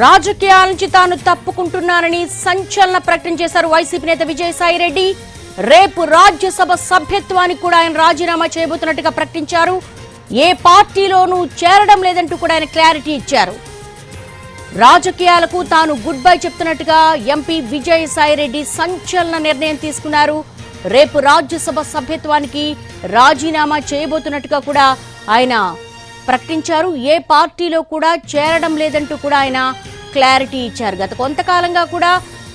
రాజకీయాల నుంచి తాను తప్పుకుంటున్నానని సంచలన ప్రకటన చేశారు వైసీపీ నేత విజయసాయిరెడ్డి. రేపు రాజ్యసభ సభ్యత్వానికి కూడా ఆయన రాజీనామా చేయబోతున్నట్టుగా ప్రకటించారు. ఏ పార్టీలోనూ చేరడం లేదంటూ కూడా ఆయన క్లారిటీ ఇచ్చారు. రాజకీయాలకు తాను గుడ్ బై చెప్తున్నట్టుగా ఎంపీ విజయసాయిరెడ్డి సంచలన నిర్ణయం తీసుకున్నారు. రేపు రాజ్యసభ సభ్యత్వానికి రాజీనామా చేయబోతున్నట్టుగా కూడా ఆయన ప్రకటించారు. ఏ పార్టీలో కూడా చేరడం లేదంటూ కూడా ఆయన క్లారిటీ ఇచ్చారు. గత కొంతకాలంగా కూడా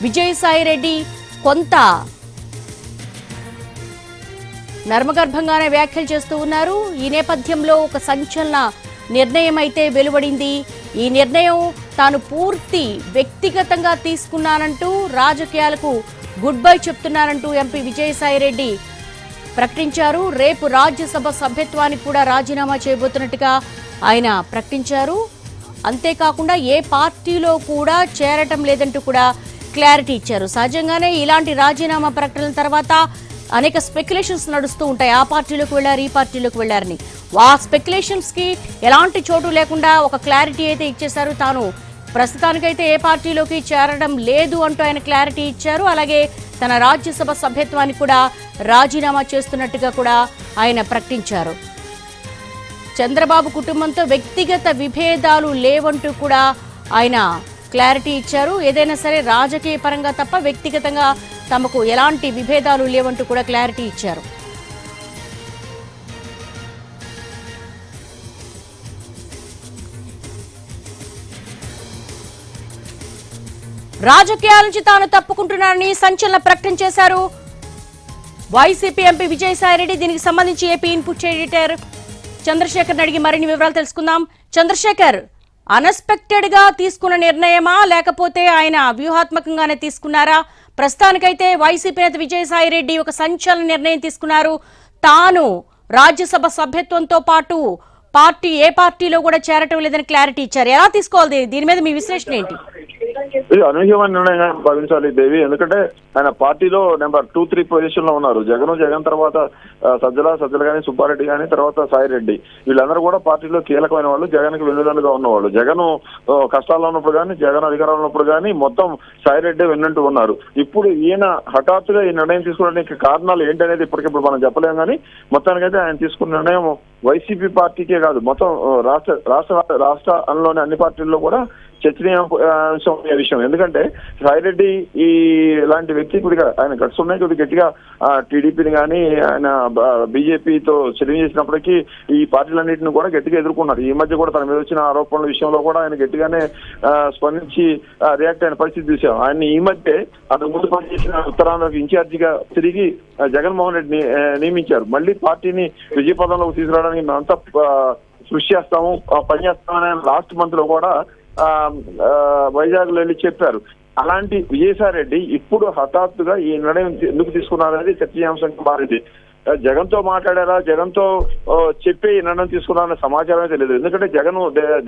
విజయసాయిరెడ్డి కొంత నర్మగర్భంగానే వ్యాఖ్యలు చేస్తూ ఉన్నారు. ఈ నేపథ్యంలో ఒక సంచలన నిర్ణయం అయితే వెలువడింది. ఈ నిర్ణయం తాను పూర్తి వ్యక్తిగతంగా తీసుకున్నానంటూ, రాజకీయాలకు గుడ్ బై చెప్తున్నానంటూ ఎంపీ విజయసాయిరెడ్డి ప్రకటించారు. రేపు రాజ్యసభ సభ్యత్వానికి కూడా రాజీనామా చేయబోతున్నట్టుగా ఆయన ప్రకటించారు. అంతేకాకుండా ఏ పార్టీలో కూడా చేరటం లేదంటూ కూడా క్లారిటీ ఇచ్చారు. సహజంగానే ఇలాంటి రాజీనామా ప్రకటనల తర్వాత అనేక స్పెక్యులేషన్స్ నడుస్తూ ఉంటాయి. ఆ పార్టీలోకి వెళ్లారు, ఈ పార్టీలోకి వెళ్లారని. ఆ స్పెక్యులేషన్స్ కి ఎలాంటి చోటు లేకుండా ఒక క్లారిటీ అయితే ఇచ్చేశారు. తాను ప్రస్తుతానికైతే ఏ పార్టీలోకి చేరడం లేదు అంటూ ఆయన క్లారిటీ ఇచ్చారు. అలాగే తన రాజ్యసభ సభ్యత్వానికి కూడా రాజీనామా చేస్తున్నట్టుగా కూడా ఆయన ప్రకటించారు. చంద్రబాబు కుటుంబంతో వ్యక్తిగత విభేదాలు లేవంటూ కూడా ఆయన క్లారిటీ ఇచ్చారు. ఏదైనా సరే రాజకీయ పరంగా తప్ప వ్యక్తిగతంగా తమకు ఎలాంటి విభేదాలు లేవంటూ కూడా క్లారిటీ ఇచ్చారు. రాజకీయాల నుంచి తాను తప్పుకుంటున్నానని సంచలన ప్రకటన చేశారు వైసీపీ ఎంపీ విజయసాయిరెడ్డి. దీనికి సంబంధించి ఏపీ ఇన్పుట్ ఎడిటర్ చంద్రశేఖర్ అడిగి మరిన్ని వివరాలు తెలుసుకుందాం. చంద్రశేఖర్, అన్ఎక్స్పెక్టెడ్ గా తీసుకున్న నిర్ణయమా లేకపోతే ఆయన వ్యూహాత్మకంగానే తీసుకున్నారా? ప్రస్తుతానికైతే వైసీపీ నేత విజయసాయిరెడ్డి ఒక సంచలన నిర్ణయం తీసుకున్నారు. తాను రాజ్యసభ సభ్యత్వంతో పాటు ఏ పార్టీలో కూడా చేరటం లేదని క్లారిటీ ఇచ్చారు. ఎలా తీసుకోవాలి? దీని మీద మీ విశ్లేషణ ఏంటి? ఇది అనూహ్యమైన నిర్ణయంగా భావించాలి దేవి. ఎందుకంటే ఆయన పార్టీలో నెంబర్ 2-3 పొజిషన్ లో ఉన్నారు. జగన్ తర్వాత సజ్జల గానీ, సుబ్బారెడ్డి గానీ, తర్వాత సాయిరెడ్డి, వీళ్ళందరూ కూడా పార్టీలో కీలకమైన వాళ్ళు. జగన్ కి వెన్నుదన్నుగా ఉన్నవాళ్ళు. జగన్ కష్టాల్లో ఉన్నప్పుడు కానీ, జగన్ అధికారంలో ఉన్నప్పుడు కానీ మొత్తం సాయిరెడ్డి వెన్నంటూ ఉన్నారు. ఇప్పుడు ఈయన హఠాత్తుగా ఈ నిర్ణయం తీసుకోవడానికి కారణాలు ఏంటనేది ఇప్పటికిప్పుడు మనం చెప్పలేం. కానీ మొత్తానికైతే ఆయన తీసుకున్న నిర్ణయం వైసీపీ పార్టీకే కాదు, మొత్తం రాష్ట్రంలోని అన్ని పార్టీల్లో కూడా చర్చనీయాంశం విషయం. ఎందుకంటే సాయిరెడ్డి ఇలాంటి వ్యక్తి కొద్దిగా ఆయన గట్స్ ఉన్నాయి, కొద్దిగా గట్టిగా టీడీపీని కానీ ఆయన బీజేపీతో చెలిమి చేసినప్పటికీ ఈ పార్టీలన్నింటిని కూడా గట్టిగా ఎదుర్కొన్నారు. ఈ మధ్య కూడా తన మీద వచ్చిన ఆరోపణల విషయంలో కూడా ఆయన గట్టిగానే స్పందించి రియాక్ట్ అయిన పరిస్థితి చూసాం. ఆయన ఈ మధ్య అంతకు ముందు పనిచేసిన ఉత్తరాంధ్రకి ఇన్ఛార్జిగా తిరిగి జగన్మోహన్ రెడ్డిని నియమించారు. మళ్ళీ పార్టీని విజయపదంలోకి తీసుకురావడానికి మేమంతా కృషి చేస్తాము, పనిచేస్తామని లాస్ట్ మంత్ లో కూడా వైజాగ్ లో వెళ్ళి చెప్పారు. అలాంటి విజయసాయిరెడ్డి ఇప్పుడు హఠాత్తుగా ఈ నిర్ణయం ఎందుకు తీసుకున్నారనేది చర్చనీయాంశంగా మారింది. జగన్ తో మాట్లాడారా, జగన్ తో చెప్పి నిర్ణయం తీసుకున్నారనే సమాచారమే తెలియదు. ఎందుకంటే జగన్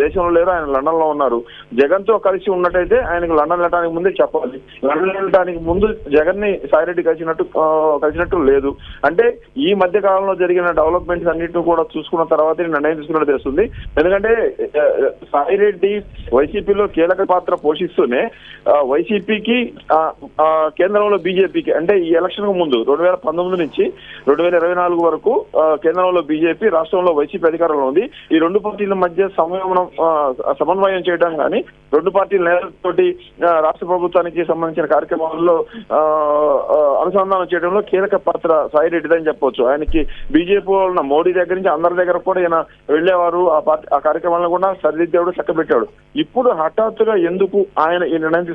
దేశంలో లేరు, ఆయన లండన్ లో ఉన్నారు. జగన్ తో కలిసి ఉన్నట్టయితే ఆయనకు లండన్ వెళ్ళడానికి ముందే చెప్పాలి. లండన్ వెళ్ళడానికి ముందు జగన్ ని సాయిరెడ్డి కలిసినట్టు లేదు. అంటే ఈ మధ్య కాలంలో జరిగిన డెవలప్మెంట్స్ అన్నింటినీ కూడా చూసుకున్న తర్వాత నిర్ణయం తీసుకున్నట్టు తెలుస్తుంది. ఎందుకంటే సాయిరెడ్డి వైసీపీలో కీలక పాత్ర పోషిస్తూనే వైసీపీకి కేంద్రంలో బీజేపీకి, అంటే ఈ ఎలక్షన్ కు ముందు 2019 నుంచి 2024 వరకు కేంద్రంలో బీజేపీ, రాష్ట్రంలో వైసీపీ అధికారంలో ఉంది. ఈ రెండు పార్టీల మధ్య సమన్వయం చేయడం కానీ, రెండు పార్టీల నేతలతోటి రాష్ట్ర ప్రభుత్వానికి సంబంధించిన కార్యక్రమాల్లో అనుసంధానం చేయడంలో కీలక పాత్ర సాయిరెడ్డిదని చెప్పొచ్చు. ఆయనకి బీజేపీ ఉన్న మోడీ దగ్గర నుంచి అందరి దగ్గర కూడా ఈయన వెళ్లేవారు. ఆ కార్యక్రమాలను కూడా సరిదిద్దాడు, చక్కబెట్టాడు. ఇప్పుడు హఠాత్తుగా ఎందుకు ఆయన ఈ నిర్ణయం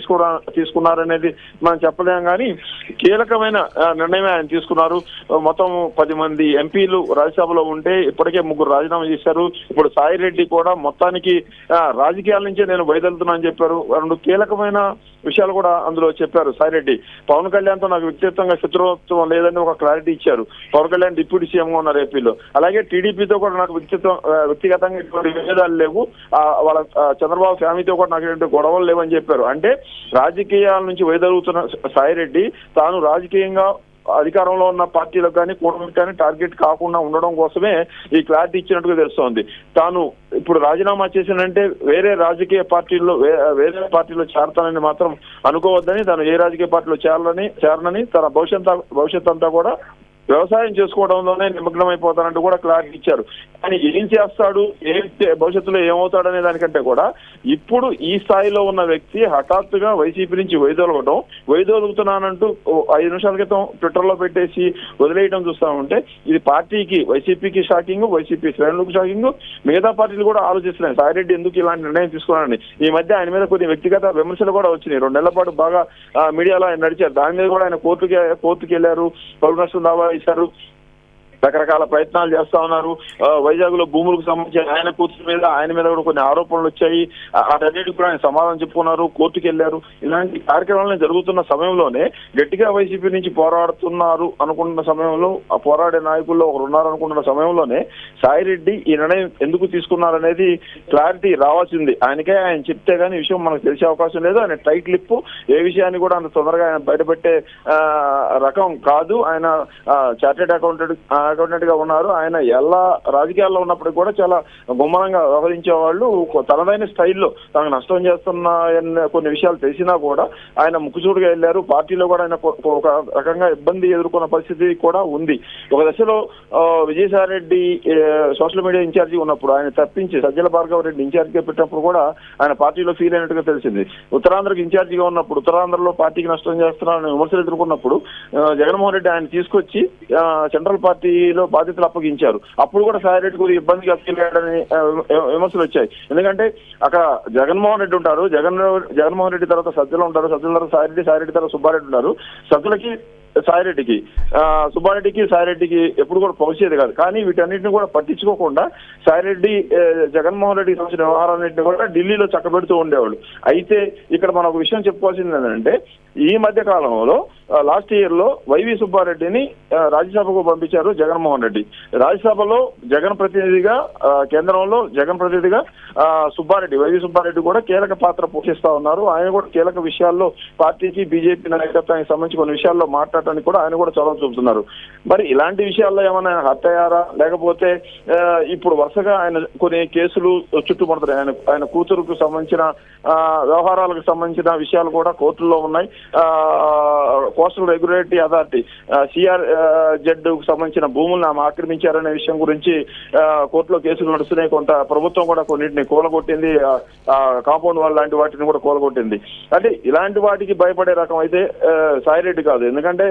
తీసుకున్నారనేది మనం చెప్పలేం. కానీ కీలకమైన నిర్ణయమే ఆయన తీసుకున్నారు. మొత్తం 10 మంది ఎంపీలు రాజ్యసభలో ఉంటే ఇప్పటికే 3 రాజీనామా చేశారు. ఇప్పుడు సాయిరెడ్డి కూడా మొత్తానికి రాజకీయాల నుంచే నేను బయలుదేరుతున్నా అని చెప్పారు. 2 కీలకమైన విషయాలు కూడా అందులో చెప్పారు సాయిరెడ్డి. పవన్ కళ్యాణ్ తో నాకు వ్యక్తిగతంగా శత్రుత్వం లేదని ఒక క్లారిటీ ఇచ్చారు. పవన్ కళ్యాణ్ డిప్యూటీ సీఎం గా ఉన్నారు ఏపీలో. అలాగే టీడీపీతో కూడా నాకు వ్యక్తిగతంగా ఇటువంటి విభేదాలు లేవు, వాళ్ళ చంద్రబాబు ఫ్యామిలీతో కూడా నాకు ఎటువంటి గొడవలు లేవని చెప్పారు. అంటే రాజకీయాల నుంచి వైదొలుగుతున్న సాయిరెడ్డి తాను రాజకీయంగా అధికారంలో ఉన్న పార్టీలకు కానీ కూటమికి కానీ టార్గెట్ కాకుండా ఉండడం కోసమే ఈ క్లారిటీ ఇచ్చినట్టుగా తెలుస్తోంది. తాను ఇప్పుడు రాజీనామా చేసినంటే వేరే రాజకీయ పార్టీల్లో వేరే పార్టీలో చేరతానని మాత్రం అనుకోవద్దని, తాను ఏ రాజకీయ పార్టీలో చేరనని తన భవిష్యత్ అంతా కూడా వ్యవసాయం చేసుకోవడంలోనే నిమగ్నమైపోతానంటూ కూడా క్లారిటీ ఇచ్చారు. కానీ ఏం చేస్తాడు, భవిష్యత్తులో ఏమవుతాడనే దానికంటే కూడా ఇప్పుడు ఈ స్థాయిలో ఉన్న వ్యక్తి హఠాత్తుగా వైసీపీ నుంచి వైదొలుగుతున్నానంటూ 5 నిమిషాల క్రితం ట్విట్టర్లో పెట్టేసి వదిలేయడం చూస్తా ఉంటే ఇది పార్టీకి, వైసీపీకి షాకింగ్, వైసీపీ శ్రేణులకు షాకింగ్, మిగతా పార్టీలు కూడా ఆలోచిస్తున్నాయి సాయిరెడ్డి ఎందుకు ఇలాంటి నిర్ణయం తీసుకున్నారని. ఈ మధ్య ఆయన మీద కొన్ని వ్యక్తిగత విమర్శలు కూడా వచ్చినాయి. 2 నెలల పాటు బాగా మీడియాలో ఆయన నడిచారు. దాని మీద కూడా ఆయన కోర్టుకి వెళ్ళారు, పౌరు నష్టం దావా ఇచ్చారు, రకరకాల ప్రయత్నాలు చేస్తా ఉన్నారు. వైజాగ్ లో భూములకు సంబంధించి ఆయన మీద కూడా కొన్ని ఆరోపణలు వచ్చాయి. అటన్నిటికి కూడా ఆయన సమాధానం చెప్పుకున్నారు, కోర్టుకు వెళ్లారు. ఇలాంటి కార్యక్రమాలు జరుగుతున్న సమయంలోనే గట్టిగా వైసీపీ నుంచి పోరాడుతున్నారు అనుకుంటున్న సమయంలో, ఆ పోరాడే నాయకుల్లో ఒకరు ఉన్నారు అనుకుంటున్న సమయంలోనే సాయిరెడ్డి ఈ నిర్ణయం ఎందుకు తీసుకున్నారనేది క్లారిటీ రావాల్సింది. ఆయనకే ఆయన చెప్తే గానీ ఈ విషయం మనకు తెలిసే అవకాశం లేదు. ఆయన టైట్ లిప్, ఏ విషయాన్ని కూడా అంత తొందరగా ఆయన బయటపెట్టే రకం కాదు. ఆయన చార్టెడ్ అకౌంటెంట్ గా ఉన్నారు. ఆయన ఎలా రాజకీయాల్లో ఉన్నప్పుడు కూడా చాలా గుమ్మనంగా వ్యవహరించే వాళ్ళు. తనదైన స్టైల్లో తనకు నష్టం చేస్తున్న కొన్ని విషయాలు తెలిసినా కూడా ఆయన ముక్కుచూడుగా వెళ్ళారు. పార్టీలో కూడా ఆయన ఒక రకంగా ఇబ్బంది ఎదుర్కొన్న పరిస్థితి కూడా ఉంది. ఒక దశలో Vijayasai Reddy social media incharge ఉన్నప్పుడు ఆయన తప్పించి సజ్జల భార్గవ రెడ్డి ఇన్ఛార్జిగా పెట్టినప్పుడు కూడా ఆయన పార్టీలో ఫీల్ అయినట్టుగా తెలిసింది. ఉత్తరాంధ్రకి ఇన్ఛార్జిగా ఉన్నప్పుడు ఉత్తరాంధ్రలో పార్టీకి నష్టం చేస్తున్నారని విమర్శలు ఎదుర్కొన్నప్పుడు జగన్మోహన్ రెడ్డి ఆయన తీసుకొచ్చి సెంట్రల్ పార్టీలో బాధ్యతలు అప్పగించారు. అప్పుడు కూడా సాయిరెడ్డి కొద్దిగా ఇబ్బందిగా ఫీల్ అయ్యాడని విమర్శలు వచ్చాయి. ఎందుకంటే అక్కడ జగన్మోహన్ రెడ్డి ఉంటారు, జగన్మోహన్ రెడ్డి తర్వాత సజ్జలు ఉంటారు, సజ్జల తర్వాత సాయిరెడ్డి తర్వాత సుబ్బారెడ్డి ఉంటారు. సజ్జలకి సుబ్బారెడ్డికి ఎప్పుడు కూడా పౌచేది కాదు. కానీ వీటన్నిటిని కూడా పట్టించుకోకుండా సాయిరెడ్డి జగన్మోహన్ రెడ్డికి సంబంధించిన వ్యవహారాలన్నింటినీ కూడా ఢిల్లీలో చక్కబెడుతూ ఉండేవాళ్ళు. అయితే ఇక్కడ మనం ఒక విషయం చెప్పుకోవాల్సింది ఏంటంటే ఈ మధ్య కాలంలో లాస్ట్ ఇయర్ లో వైవి సుబ్బారెడ్డిని రాజ్యసభకు పంపించారు జగన్మోహన్ రెడ్డి. రాజ్యసభలో జగన్ ప్రతినిధిగా, కేంద్రంలో జగన్ ప్రతినిధిగా వైవి సుబ్బారెడ్డి కూడా కీలక పాత్ర పోషిస్తా ఉన్నారు. ఆయన కూడా కీలక విషయాల్లో పార్టీకి, బీజేపీ నాయకత్వానికి సంబంధించి కొన్ని విషయాల్లో మాట్లాడటానికి కూడా ఆయన కూడా చొరవ చూపుతున్నారు. మరి ఇలాంటి విషయాల్లో ఏమైనా హత్య అయ్యారా, లేకపోతే ఇప్పుడు వరుసగా ఆయన కొన్ని కేసులు చుట్టుపడుతున్నాయి. ఆయన కూతురుకు సంబంధించిన వ్యవహారాలకు సంబంధించిన విషయాలు కూడా కోర్టుల్లో ఉన్నాయి. కోస్టల్ రెగ్యులేటరీ అథారిటీ CRZ కు సంబంధించిన భూములను ఆమె ఆక్రమించారనే విషయం గురించి కోర్టులో కేసులు నడుస్తున్నాయి. కొంత ప్రభుత్వం కూడా కొన్నింటిని కూలగొట్టింది, కాంపౌండ్ వాల్ లాంటి వాటిని కూడా కూలగొట్టింది. అంటే ఇలాంటి వాటికి భయపడే రకం అయితే సాయిరెడ్డి కాదు. ఎందుకంటే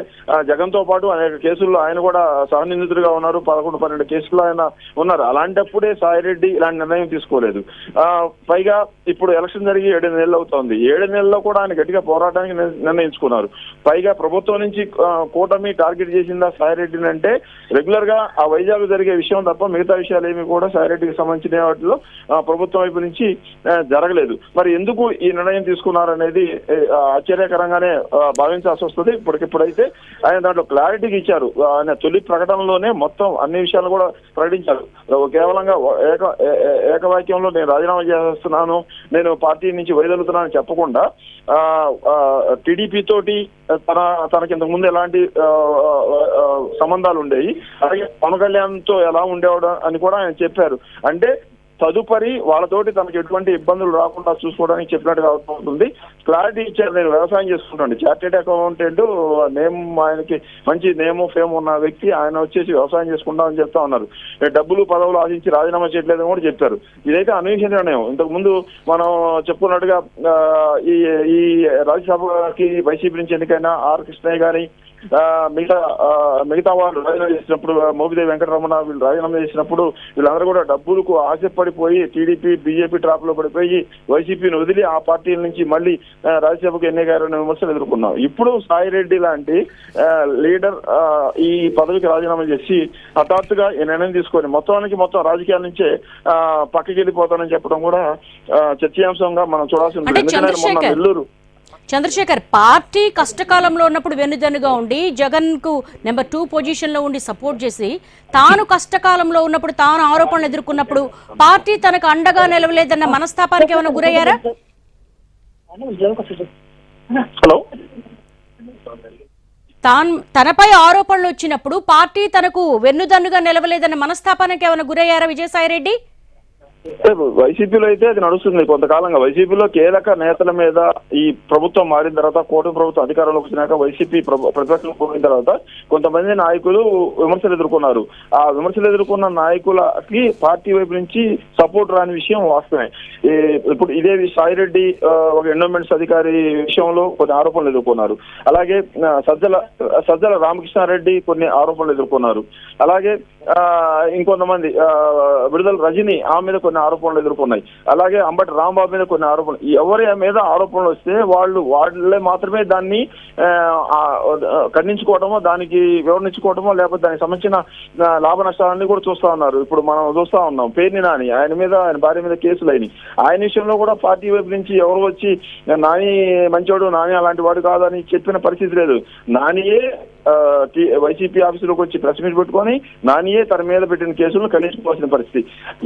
జగన్ తో పాటు అనేక కేసుల్లో ఆయన కూడా సహనిందితుడిగా ఉన్నారు. 11-12 కేసుల్లో ఆయన ఉన్నారు. అలాంటప్పుడే సాయిరెడ్డి ఇలాంటి నిర్ణయం తీసుకోలేదు. పైగా ఇప్పుడు ఎలక్షన్ జరిగి 7 నెలలు అవుతోంది. 7 నెలల్లో కూడా ఆయన గట్టిగా పోరాటానికి నిర్ణయించుకున్నారు. పైగా ప్రభుత్వం నుంచి కూటమి టార్గెట్ చేసిందా సాయిరెడ్డిని అంటే రెగ్యులర్ గా ఆ వైజాగ్ జరిగే విషయం తప్ప మిగతా విషయాలు ఏమి కూడా సాయిరెడ్డికి సంబంధించిన వాటిలో ప్రభుత్వం వైపు నుంచి జరగలేదు. మరి ఎందుకు ఈ నిర్ణయం తీసుకున్నారనేది ఆశ్చర్యకరంగానే భావించాల్సి వస్తుంది. ఇప్పటికిప్పుడైతే ఆయన దాంట్లో క్లారిటీకి ఇచ్చారు. ఆయన తొలి ప్రకటనలోనే మొత్తం అన్ని విషయాలు కూడా ప్రకటించారు. కేవలంగా ఏకవాక్యంలో నేను రాజీనామా చేస్తున్నాను, నేను పార్టీ నుంచి వైదొలుగుతున్నానని చెప్పకుండా టీడీపీ తోటి తనకి ఇంతకు ముందు ఎలాంటి సంబంధాలు ఉండేవి, అలాగే పవన్ కళ్యాణ్ తో ఎలా ఉండేవాడు అని కూడా ఆయన చెప్పారు. అంటే తదుపరి వాళ్ళతోటి తనకు ఎటువంటి ఇబ్బందులు రాకుండా చూసుకోవడానికి చెప్పినట్టుగా అవుతుంది. క్లారిటీ ఇచ్చారు. నేను వ్యవసాయం చేసుకుంటాను, చార్టెడ్ అకౌంటెంట్, ఆయనకి మంచి నేము ఫేమ్ ఉన్న వ్యక్తి, ఆయన వచ్చేసి వ్యవసాయం చేసుకుంటామని చెప్తా ఉన్నారు. డబ్బులు పదవులు ఆశించి రాజీనామా చేయట్లేదని కూడా చెప్పారు. ఇదైతే అనూహ్య నిర్ణయం. ఇంతకు ముందు మనం చెప్పుకున్నట్టుగా ఈ రాజ్యసభకి వైసీపీ నుంచి ఎన్నికైన ఆర్ కృష్ణయ్య గాని మిగతా వాళ్ళు రాజీనామా చేసినప్పుడు, మోపిదేవి వెంకటరమణ వీళ్ళు రాజీనామా చేసినప్పుడు వీళ్ళందరూ కూడా డబ్బులకు ఆశపడిపోయి టీడీపీ, బీజేపీ ట్రాప్ లో పడిపోయి వైసీపీని వదిలి ఆ పార్టీల నుంచి మళ్ళీ రాజ్యసభకు ఎన్నికయ్యారనే విమర్శలు ఎదుర్కొన్నాం. ఇప్పుడు సాయిరెడ్డి లాంటి లీడర్ ఈ పదవికి రాజీనామా చేసి హఠాత్తుగా ఈ నిర్ణయం తీసుకొని మొత్తం రాజకీయాల నుంచే పక్కకి వెళ్ళిపోతానని చెప్పడం కూడా చర్చయాంశంగా మనం చూడాల్సి ఉంటుంది. ఎందుకంటే మొన్న నెల్లూరు చంద్రశేఖర్ పార్టీ కష్టకాలంలో ఉన్నప్పుడు వెన్నుదన్నుగా ఉండి జగన్ కు నెంబర్ 2 పొజిషన్ లో ఉండి సపోర్ట్ చేసి తాను కష్టకాలంలో ఉన్నప్పుడు, తాను ఆరోపణలు ఎదుర్కొన్నప్పుడు పార్టీ తనకు అండగా నిలవలేదన్న మనస్తాపానికి ఏమైనా గురయ్యారా? హలో తనపై ఆరోపణలు వచ్చినప్పుడు పార్టీ తనకు వెన్నుదన్నుగా నిలవలేదన్న మనస్తాపానికి ఏమైనా గురయ్యారా విజయసాయిరెడ్డి? వైసీపీలో అయితే అది నడుస్తుంది కొంతకాలంగా. వైసీపీలో కీలక నేతల మీద ఈ ప్రభుత్వం మారిన తర్వాత, కూటమి ప్రభుత్వం అధికారంలోకి వచ్చినాక వైసీపీ ప్రతిపక్షం పోయిన తర్వాత కొంతమంది నాయకులు విమర్శలు ఎదుర్కొన్నారు. ఆ విమర్శలు ఎదుర్కొన్న నాయకులకి పార్టీ వైపు నుంచి సపోర్ట్ రాని విషయం వాస్తవమే. ఇప్పుడు ఇదే సాయిరెడ్డి ఒక ఎండోమెంట్స్ అధికారి విషయంలో కొన్ని ఆరోపణలు ఎదుర్కొన్నారు. అలాగే సజ్జల రామకృష్ణారెడ్డి కొన్ని ఆరోపణలు ఎదుర్కొన్నారు. అలాగే ఇంకొంతమంది విడుదల రజని ఆమె మీద కొన్ని ఆరోపణలు ఎదుర్కొన్నాయి. అలాగే అంబటి రాంబాబు మీద కొన్ని ఆరోపణలు. ఎవరి మీద ఆరోపణలు వస్తే వాళ్ళే మాత్రమే దాన్ని ఖండించుకోవటమో, దానికి వివరించుకోవటమో, లేకపోతే దానికి సంబంధించిన లాభ నష్టాలన్నీ కూడా చూస్తా ఉన్నారు. ఇప్పుడు మనం చూస్తా ఉన్నాం పేర్ని నాని, ఆయన భార్య మీద కేసులు అయినాయి. ఆయన విషయంలో కూడా పార్టీ వైపు నుంచి ఎవరు వచ్చి నాని మంచోడు, నాని అలాంటి వాడు కాదని చెప్పిన పరిస్థితి లేదు. నానియే వైసీపీ ఆఫీసులోకి వచ్చి ప్రెస్ మీట్ పెట్టుకొని నానియే తన మీద పెట్టిన కేసులను ఖండించుకోవాల్సిన పరిస్థితి.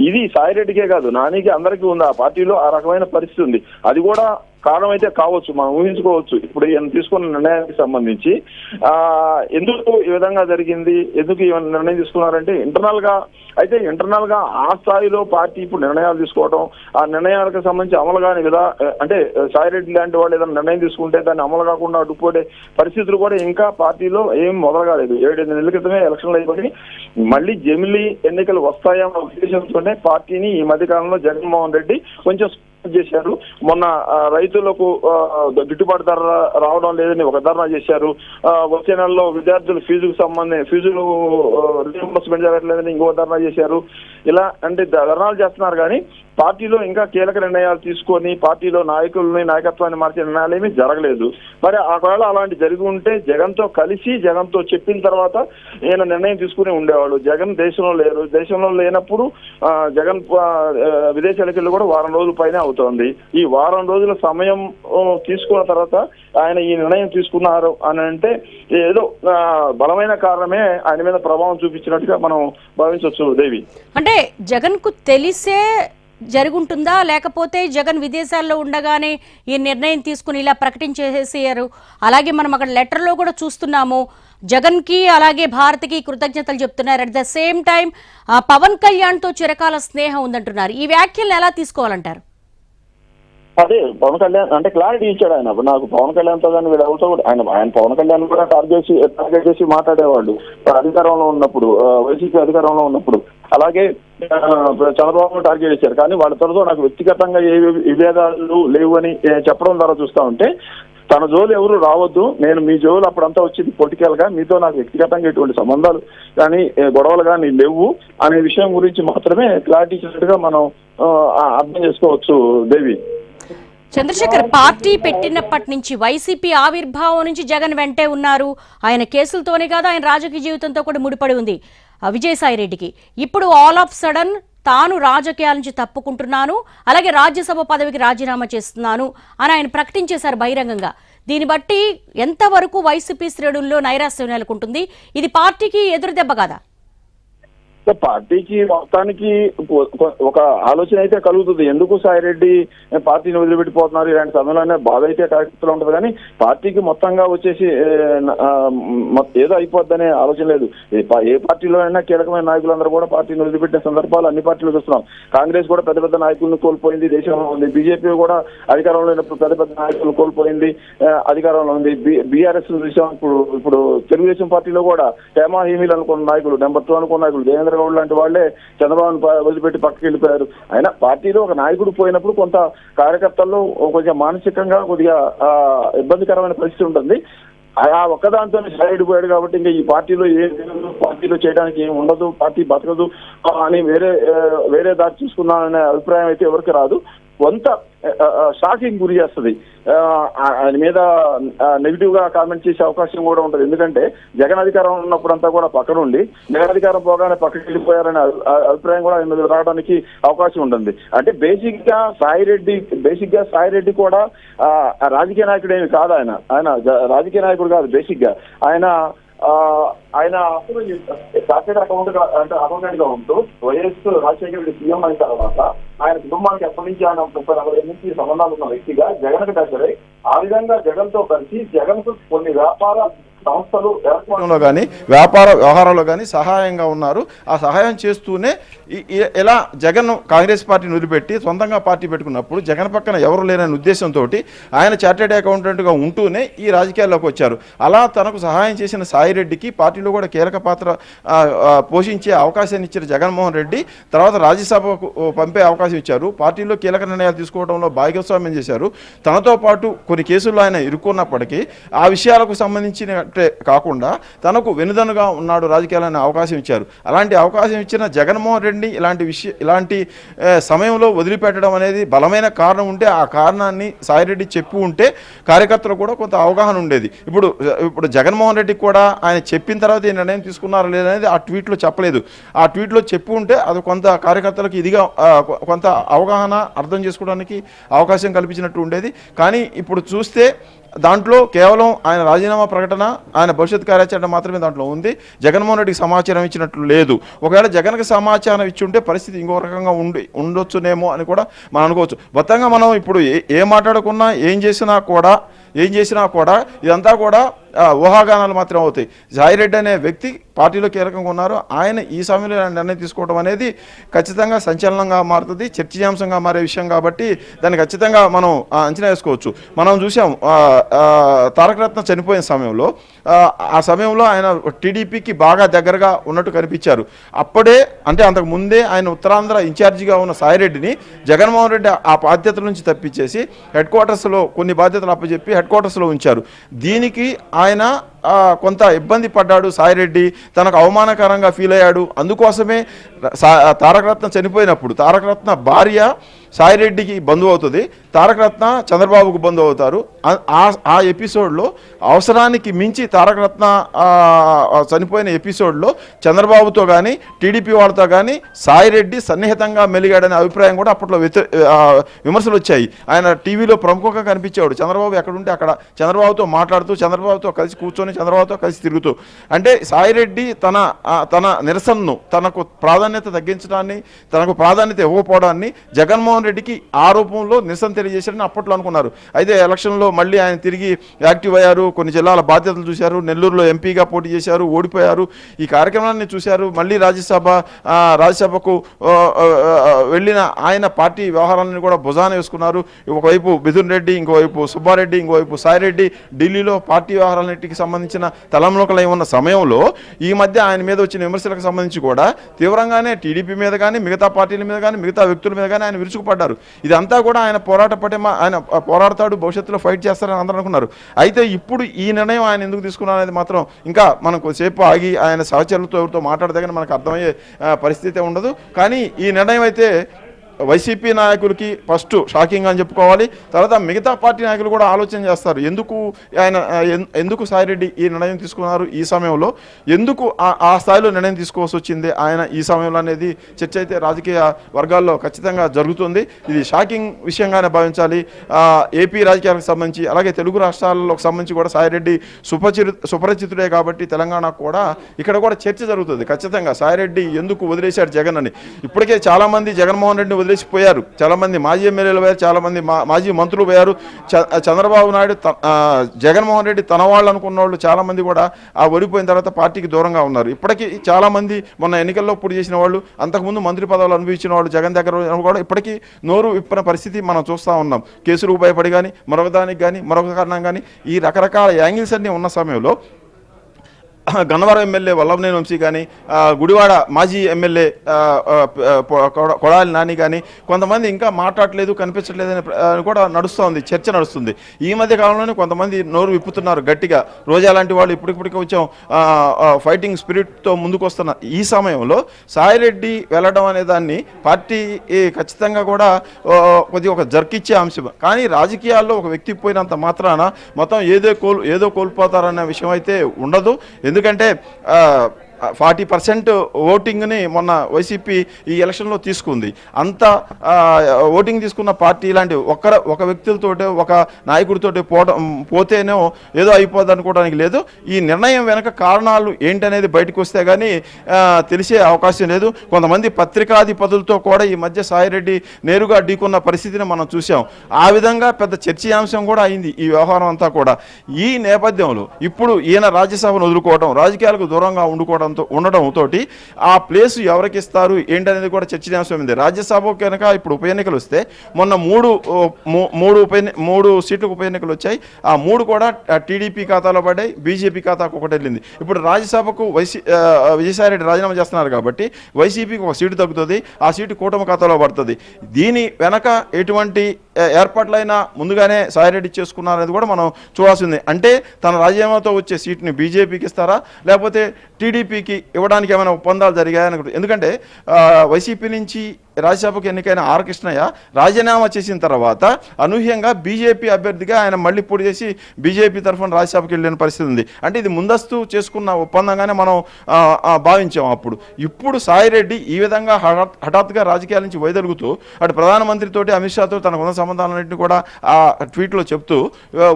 ఇది సాయిరెడ్డికే కాదు, నానికి అందరికీ ఉంది. ఆ పార్టీలో ఆ రకమైన పరిస్థితి ఉంది. అది కూడా కారణం అయితే కావచ్చు, మనం ఊహించుకోవచ్చు. ఇప్పుడు ఈయన తీసుకున్న నిర్ణయానికి సంబంధించి ఎందుకు ఈ విధంగా జరిగింది, ఎందుకు ఈ నిర్ణయం తీసుకున్నారంటే ఇంటర్నల్ గా ఆ స్థాయిలో పార్టీ ఇప్పుడు నిర్ణయాలు తీసుకోవడం, ఆ నిర్ణయాలకు సంబంధించి అమలు కాని అంటే సాయిరెడ్డి లాంటి వాళ్ళు ఏదైనా నిర్ణయం తీసుకుంటే దాన్ని అమలు కాకుండా అడ్డుపోయే పరిస్థితులు కూడా ఇంకా పార్టీలో ఏం మొదలు కాలేదు. 7 నెలల క్రితమే ఎలక్షన్లు అయిపోయి మళ్ళీ జమిలీ ఎన్నికలు వస్తాయన్న ఉద్దేశంతోనే పార్టీని ఈ మధ్య కాలంలో జగన్మోహన్ రెడ్డి కొంచెం చేశారు. మొన్న రైతులకు గిట్టుబాటు ధర రావడం లేదని ఒక ధర్నా చేశారు. వచ్చే నెలలో విద్యార్థుల ఫీజులు రీయింబర్స్మెంట్ జరగట్లేదని ఇంకో ధర్నా చేశారు. ఇలా అంటే ధర్నాలు చేస్తున్నారు కానీ పార్టీలో ఇంకా కీలక నిర్ణయాలు తీసుకొని పార్టీలో నాయకత్వాన్ని మార్చే నిర్ణయాలు ఏమీ జరగలేదు. మరి ఒకవేళ అలాంటి జరిగి ఉంటే జగన్తో కలిసి జగన్తో చెప్పిన తర్వాత ఈయన నిర్ణయం తీసుకుని ఉండేవాళ్ళు. జగన్ దేశంలో లేరు. దేశంలో లేనప్పుడు జగన్ విదేశాలకు కూడా వారం రోజుల పైనే అవుతోంది. ఈ వారం రోజుల సమయం తీసుకున్న తర్వాత ఆయన ఈ నిర్ణయం తీసుకున్నారు అని అంటే ఏదో బలమైన కారణమే ఆయన మీద ప్రభావం చూపించినట్టుగా మనం భావించవచ్చు దేవి. అంటే జగన్ కు తెలిసే జరుగుంటుందా, లేకపోతే జగన్ విదేశాల్లో ఉండగానే ఈ నిర్ణయం తీసుకుని ఇలా ప్రకటించేసారు? అలాగే మనం అక్కడ లెటర్లో కూడా చూస్తున్నాము జగన్కి అలాగే భారత్కి కృతజ్ఞతలు చెప్తున్నారు. At the same time Pawan కళ్యాణ్తో చిరకాల స్నేహం ఉందంటున్నారు. ఈ వ్యాఖ్యలను ఎలా తీసుకోవాలంటారు? అదే పవన్ కళ్యాణ్ అంటే క్లారిటీ ఇచ్చాడు ఆయన. నాకు పవన్ కళ్యాణ్తో కానీ వీళ్ళతో కూడా ఆయన పవన్ కళ్యాణ్ కూడా టార్గెట్ చేసి మాట్లాడేవాళ్ళు అధికారంలో ఉన్నప్పుడు, వైసీపీ అధికారంలో ఉన్నప్పుడు. అలాగే చంద్రబాబు టార్గెట్ చేశారు. కానీ వాళ్ళతో నాకు వ్యక్తిగతంగా ఏ విభేదాలు లేవు అని చెప్పడం ద్వారా చూస్తా ఉంటే తన జోలు ఎవరు రావద్దు, నేను మీ జోలు అప్పుడంతా వచ్చింది పొలిటికల్ గా, మీతో నాకు వ్యక్తిగతంగా ఎటువంటి సంబంధాలు కానీ గొడవలు కానీ లేవు అనే విషయం గురించి మాత్రమే క్లారిటీ ఇచ్చినట్టుగా మనం అర్థం చేసుకోవచ్చు దేవి. చంద్రశేఖర్, పార్టీ పెట్టినప్పటి నుంచి వైసీపీ ఆవిర్భావం నుంచి జగన్ వెంటే ఉన్నారు. ఆయన కేసులతోనే కాదు, ఆయన రాజకీయ జీవితంతో కూడా ముడిపడి ఉంది విజయసాయిరెడ్డికి. ఇప్పుడు ఆల్ ఆఫ్ సడన్ తాను రాజకీయాల నుంచి తప్పుకుంటున్నాను, అలాగే రాజ్యసభ పదవికి రాజీనామా చేస్తున్నాను అని ఆయన ప్రకటించేశారు బహిరంగంగా. దీన్ని బట్టి ఎంతవరకు వైసీపీ శ్రేణుల్లో నైరాశ్యం నెలకొంటుంది? ఇది పార్టీకి ఎదురు దెబ్బ కాదా? పార్టీకి మొత్తానికి ఒక ఆలోచన అయితే కలుగుతుంది. ఎందుకు సాయిరెడ్డి పార్టీని వదిలిపెట్టిపోతున్నారు ఇలాంటి సమయంలోనే బాధ అయితే కార్యకర్తలు ఉంటుంది. కానీ పార్టీకి మొత్తంగా వచ్చేసి ఏదో అయిపోద్దనే ఆలోచన లేదు. ఏ పార్టీలో అయినా కీలకమైన నాయకులందరూ కూడా పార్టీని వదిలిపెట్టిన సందర్భాలు అన్ని పార్టీలు చూస్తున్నాం. కాంగ్రెస్ కూడా పెద్ద పెద్ద నాయకులను కోల్పోయింది, దేశంలో ఉంది. బీజేపీ కూడా అధికారంలో లేనప్పుడు పెద్ద పెద్ద నాయకులను కోల్పోయింది, అధికారంలో ఉంది. బీఆర్ఎస్ చూసాం. ఇప్పుడు తెలుగుదేశం పార్టీలో కూడా హేమా హేమీలు అనుకున్న నాయకులు, నెంబర్ 2 అనుకున్న నాయకులు దేవేంద్ర గౌడ్ లాంటి వాళ్లే చంద్రబాబును వదిలిపెట్టి పక్కకి వెళ్ళిపోయారు. అయినా పార్టీలో ఒక నాయకుడు పోయినప్పుడు కొంత కార్యకర్తల్లో కొంచెం మానసికంగా కొద్దిగా ఇబ్బందికరమైన పరిస్థితి ఉంటుంది. ఆ ఒక్కదాంతో సైడ్ పోయాడు కాబట్టి ఇంకా ఈ పార్టీలో పార్టీలో చేయడానికి ఏమి ఉండదు, పార్టీ బతకదు అని వేరే దారి చూసుకున్నాననే అభిప్రాయం అయితే ఎవరికి రాదు. కొంత షాకింగ్ గురి చేస్తుంది. ఆయన మీద నెగిటివ్ గా కామెంట్ చేసే అవకాశం కూడా ఉంటుంది. ఎందుకంటే జగన్ అధికారం ఉన్నప్పుడంతా కూడా పక్కనుండి జగన్ అధికారం పోగానే పక్కకి వెళ్ళిపోయారనే అభిప్రాయం కూడా ఆయన మీద రావడానికి అవకాశం ఉంటుంది. అంటే బేసిక్ గా సాయిరెడ్డి కూడా రాజకీయ నాయకుడు ఏమి కాదు. ఆయన రాజకీయ నాయకుడు కాదు. బేసిక్ గా ఆయన చార్టెడ్ అకౌంటెంట్ గా ఉంటూ వైఎస్ రాజశేఖర రెడ్డి సీఎం అయిన తర్వాత ఆయన కుటుంబానికి ఎప్పటి నుంచి ఆయన 30-40 నుంచి సంబంధాలు ఉన్న వ్యక్తిగా జగన్ కి దగ్గరే ఆ విధంగా జగన్ తో కలిసి జగన్ కు కొన్ని వ్యాపార సంస్థలు లో కానీ వ్యాపార వ్యవహారాల్లో కానీ సహాయంగా ఉన్నారు. ఆ సహాయం చేస్తూనే ఇలా జగన్ కాంగ్రెస్ పార్టీని వదిలిపెట్టి సొంతంగా పార్టీ పెట్టుకున్నప్పుడు జగన్ పక్కన ఎవరు లేరనే ఉద్దేశంతో ఆయన చార్టెడ్ అకౌంటెంట్గా ఉంటూనే ఈ రాజకీయాల్లోకి వచ్చారు. అలా తనకు సహాయం చేసిన సాయిరెడ్డికి పార్టీలో కూడా కీలక పాత్ర పోషించే అవకాశాన్ని ఇచ్చిన జగన్మోహన్ రెడ్డి తర్వాత రాజ్యసభకు పంపే అవకాశం ఇచ్చారు. పార్టీలో కీలక నిర్ణయాలు తీసుకోవడంలో భాగస్వామ్యం చేశారు. తనతో పాటు కొన్ని కేసుల్లో ఆయన ఇరుక్కున్నప్పటికీ ఆ విషయాలకు సంబంధించినట్టే కాకుండా తనకు వెనుదనుగా ఉన్నాడు రాజకీయాలనే అవకాశం ఇచ్చారు. అలాంటి అవకాశం ఇచ్చిన జగన్మోహన్ రెడ్డి ఇలాంటి సమయంలో వదిలిపెట్టడం అనేది బలమైన కారణం ఉంటే ఆ కారణాన్ని సాయిరెడ్డి చెప్పి ఉంటే కార్యకర్తలు కూడా కొంత అవగాహన ఉండేది. ఇప్పుడు జగన్మోహన్ రెడ్డి కూడా ఆయన చెప్పిన తర్వాత ఈ నిర్ణయం తీసుకున్నారా లేదనేది ఆ ట్వీట్లో చెప్పలేదు. ఆ ట్వీట్లో చెప్పి ఉంటే అది కొంత కార్యకర్తలకు ఇదిగా కొంత అవగాహన అర్థం చేసుకోవడానికి అవకాశం కల్పించినట్టు ఉండేది. కానీ ఇప్పుడు చూస్తే దాంట్లో కేవలం ఆయన రాజీనామా ప్రకటన, ఆయన భవిష్యత్ కార్యాచరణ మాత్రమే దాంట్లో ఉంది. జగన్మోహన్ రెడ్డికి సమాచారం ఇచ్చినట్లు లేదు. ఒకవేళ జగన్కి సమాచారం ఇచ్చి ఉంటే పరిస్థితి ఇంకో రకంగా ఉండొచ్చునేమో అని కూడా మనం అనుకోవచ్చు. మొత్తంగా మనం ఇప్పుడు ఏం మాట్లాడుకున్నా ఏం చేసినా కూడా ఇదంతా కూడా ఊహాగానాలు మాత్రం అవుతాయి. సాయిరెడ్డి అనే వ్యక్తి పార్టీలో కీలకంగా ఉన్నారు. ఆయన ఈ సమయంలో నిర్ణయం తీసుకోవడం అనేది ఖచ్చితంగా సంచలనంగా మారుతుంది, చర్చనీయాంశంగా మారే విషయం కాబట్టి దాన్ని ఖచ్చితంగా మనం అంచనా వేసుకోవచ్చు. మనం చూసాం తారకరత్న చనిపోయిన సమయంలో ఆ సమయంలో ఆయన టీడీపీకి బాగా దగ్గరగా ఉన్నట్టు కనిపించారు. అప్పుడే అంటే అంతకు ముందే ఆయన ఉత్తరాంధ్ర ఇన్ఛార్జిగా ఉన్న సాయిరెడ్డిని జగన్మోహన్ రెడ్డి ఆ బాధ్యతల నుంచి తప్పించేసి హెడ్ క్వార్టర్స్లో కొన్ని బాధ్యతలు అప్పచెప్పి హెడ్ క్వార్టర్స్లో ఉంచారు. దీనికి ఆయన కొంత ఇబ్బంది పడ్డాడు సాయిరెడ్డి, తనకు అవమానకరంగా ఫీల్ అయ్యాడు. అందుకోసమే తారకరత్న చనిపోయినప్పుడు తారకరత్న భార్య సాయిరెడ్డికి బంధువు అవుతుంది, తారకరత్న చంద్రబాబుకు బంధువు అవుతారు. ఆ ఎపిసోడ్లో అవసరానికి మించి తారకరత్న చనిపోయిన ఎపిసోడ్లో చంద్రబాబుతో కానీ టీడీపీ వాళ్ళతో కానీ సాయిరెడ్డి సన్నిహితంగా మెలిగాడనే అభిప్రాయం కూడా అప్పట్లో విమర్శలు వచ్చాయి. ఆయన టీవీలో ప్రముఖంగా కనిపించేవాడు. చంద్రబాబు ఎక్కడుంటే అక్కడ చంద్రబాబుతో మాట్లాడుతూ, చంద్రబాబుతో కలిసి కూర్చొని, చంద్రబాబుతో కలిసి తిరుగుతూ, అంటే సాయిరెడ్డి తన నిరసనను, తనకు ప్రాధాన్యత తగ్గించడాన్ని, తనకు ప్రాధాన్యత ఇవ్వకపోవడాన్ని జగన్మోహన్ రెడ్డికి ఆ రూపంలో నిరసన తెలియజేశారని అప్పట్లో అనుకున్నారు. అయితే ఎలక్షన్లో మళ్ళీ ఆయన తిరిగి యాక్టివ్ అయ్యారు, కొన్ని జిల్లాల బాధ్యతలు చూశారు, నెల్లూరులో ఎంపీగా పోటీ చేశారు, ఓడిపోయారు. ఈ కార్యక్రమాన్ని చూశారు. మళ్ళీ రాజ్యసభకు వెళ్ళిన ఆయన పార్టీ వ్యవహారాలను కూడా భుజాన వేసుకున్నారు. ఒకవైపు మిథున్ రెడ్డి, ఇంకోవైపు సుబ్బారెడ్డి, ఇంకోవైపు సాయిరెడ్డి ఢిల్లీలో పార్టీ వ్యవహారాలన్నిటికి సంబంధించిన తలంలోకలై ఉన్న సమయంలో ఈ మధ్య ఆయన మీద వచ్చిన విమర్శలకు సంబంధించి కూడా తీవ్రంగానే టీడీపీ మీద కానీ, మిగతా పార్టీల మీద కానీ, మిగతా వ్యక్తుల మీద కానీ ఆయన విరుచుకుపడ్డారు. ఇదంతా కూడా ఆయన ఆయన పోరాడతాడు, భవిష్యత్తులో ఫైట్ చేస్తారని అందరూ అనుకున్నారు. అయితే ఇప్పుడు ఈ నిర్ణయం ఆయన ఎందుకు తీసుకున్నారు అనేది మాత్రం ఇంకా మనం కొద్దిసేపు ఆగి ఆయన సహచరులతో ఎవరితో మాట్లాడదగిన మనకు అర్థమయ్యే పరిస్థితి ఉండదు. కానీ ఈ నిర్ణయం అయితే వైసీపీ నాయకులకి ఫస్ట్ షాకింగ్ అని చెప్పుకోవాలి. తర్వాత మిగతా పార్టీ నాయకులు కూడా ఆలోచన చేస్తారు, ఎందుకు సాయిరెడ్డి ఈ నిర్ణయం తీసుకున్నారు, ఈ సమయంలో ఎందుకు ఆ స్థాయిలో నిర్ణయం తీసుకోవాల్సి వచ్చింది ఆయన ఈ సమయంలో అనేది చర్చ అయితే రాజకీయ వర్గాల్లో ఖచ్చితంగా జరుగుతుంది. ఇది షాకింగ్ విషయంగానే భావించాలి. ఏపీ రాజకీయాలకు సంబంధించి, అలాగే తెలుగు రాష్ట్రాలకు సంబంధించి కూడా సాయిరెడ్డి సుపరిచితుడే కాబట్టి తెలంగాణకు కూడా ఇక్కడ కూడా చర్చ జరుగుతుంది. ఖచ్చితంగా సాయిరెడ్డి ఎందుకు వదిలేశాడు జగన్ అని. ఇప్పటికే చాలామంది జగన్మోహన్ రెడ్డిని వదిలేసిపోయారు. చాలామంది మాజీ ఎమ్మెల్యేలు పోయారు, చాలామంది మాజీ మంత్రులు పోయారు. చంద్రబాబు నాయుడు జగన్మోహన్ రెడ్డి తన వాళ్ళు అనుకున్న వాళ్ళు చాలామంది కూడా ఆ ఓడిపోయిన తర్వాత పార్టీకి దూరంగా ఉన్నారు. ఇప్పటికీ చాలామంది మొన్న ఎన్నికల్లో పోటీ చేసిన వాళ్ళు, అంతకుముందు మంత్రి పదవులు అనుభవించిన వాళ్ళు జగన్ దగ్గర కూడా ఇప్పటికీ నోరు విప్పిన పరిస్థితి మనం చూస్తూ ఉన్నాం. కేసులకు భయపడి కానీ, మరొకదానికి కానీ, మరొక కారణం కానీ, ఈ రకరకాల యాంగిల్స్ అన్నీ ఉన్న సమయంలో గన్నవరం ఎమ్మెల్యే వల్లభనేని వంశీ కానీ, గుడివాడ మాజీ ఎమ్మెల్యే కొడాలి నాని కానీ కొంతమంది ఇంకా మాట్లాడలేదు, కనిపించట్లేదని కూడా నడుస్తుంది, చర్చ నడుస్తుంది. ఈ మధ్య కాలంలోనే కొంతమంది నోరు విప్పుతున్నారు గట్టిగా. రోజా లాంటి వాళ్ళు ఇప్పటికి కొంచెం ఫైటింగ్ స్పిరిట్తో ముందుకు వస్తున్న ఈ సమయంలో సాయిరెడ్డి వెళ్ళడం అనే దాన్ని పార్టీ ఖచ్చితంగా కూడా కొద్దిగా ఒక జర్కిచ్చే అంశం. కానీ రాజకీయాల్లో ఒక వ్యక్తి పోయినంత మాత్రాన మొత్తం ఏదో కోల్పోతారన్న విషయం అయితే ఉండదు. ఎందుకంటే 40% ఓటింగ్ని మొన్న వైసీపీ ఈ ఎలక్షన్లో తీసుకుంది. అంత ఓటింగ్ తీసుకున్న పార్టీ ఇలాంటి ఒక వ్యక్తులతోటే ఒక నాయకుడితోటి పోతేనే ఏదో అయిపోద్ది అనుకోవడానికి లేదు. ఈ నిర్ణయం వెనక కారణాలు ఏంటనేది బయటకు వస్తే కానీ తెలిసే అవకాశం లేదు. కొంతమంది పత్రికాధిపతులతో కూడా ఈ మధ్య సాయిరెడ్డి నేరుగా ఢీకున్న పరిస్థితిని మనం చూసాం. ఆ విధంగా పెద్ద చర్చీయాంశం కూడా అయింది ఈ వ్యవహారం అంతా కూడా. ఈ నేపథ్యంలో ఇప్పుడు ఈయన రాజ్యసభను వదులుకోవడం, రాజకీయాలకు దూరంగా ఉండడంతో ఆ ప్లేసు ఎవరికి ఇస్తారు ఏంటనేది కూడా చర్చనీయాంశం ఉంది. రాజ్యసభ కనుక ఇప్పుడు ఉప ఎన్నికలు వస్తే మొన్న మూడు సీట్లకు ఉప ఎన్నికలు వచ్చాయి. ఆ 3 కూడా టీడీపీ ఖాతాలో పడ్డాయి, బీజేపీ ఖాతాకు ఒకటి వెళ్ళింది. ఇప్పుడు రాజ్యసభకు విజయసాయిరెడ్డి రాజీనామా చేస్తున్నారు కాబట్టి వైసీపీకి ఒక సీటు తగ్గుతుంది, ఆ సీటు కూటమి ఖాతాలో పడుతుంది. దీని వెనక ఎటువంటి ఏర్పాట్లైనా ముందుగానే సాయిరెడ్డి చేసుకున్నారనేది కూడా మనం చూడాల్సింది. అంటే తన రాజీనామాతో వచ్చే సీట్ని బీజేపీకి ఇస్తారా లేకపోతే టీడీపీకి ఇవ్వడానికి ఏమైనా ఒప్పందాలు జరిగాయని. ఎందుకంటే వైసీపీ నుంచి రాజ్యసభకు ఎన్నికైన ఆర్ కృష్ణయ్య రాజీనామా చేసిన తర్వాత అనూహ్యంగా బీజేపీ అభ్యర్థిగా ఆయన మళ్ళీ పోటీ చేసి బీజేపీ తరఫున రాజ్యసభకు వెళ్ళిన పరిస్థితి ఉంది. అంటే ఇది ముందస్తు చేసుకున్న ఒప్పందంగానే మనం భావించాం అప్పుడు. ఇప్పుడు సాయిరెడ్డి ఈ విధంగా హఠాత్తుగా రాజకీయాల నుంచి వైదొలుగుతూ అటు ప్రధానమంత్రితోటి అమిత్ షాతో తనకున్న సంబంధాలన్నింటినీ కూడా ఆ ట్వీట్లో చెప్తూ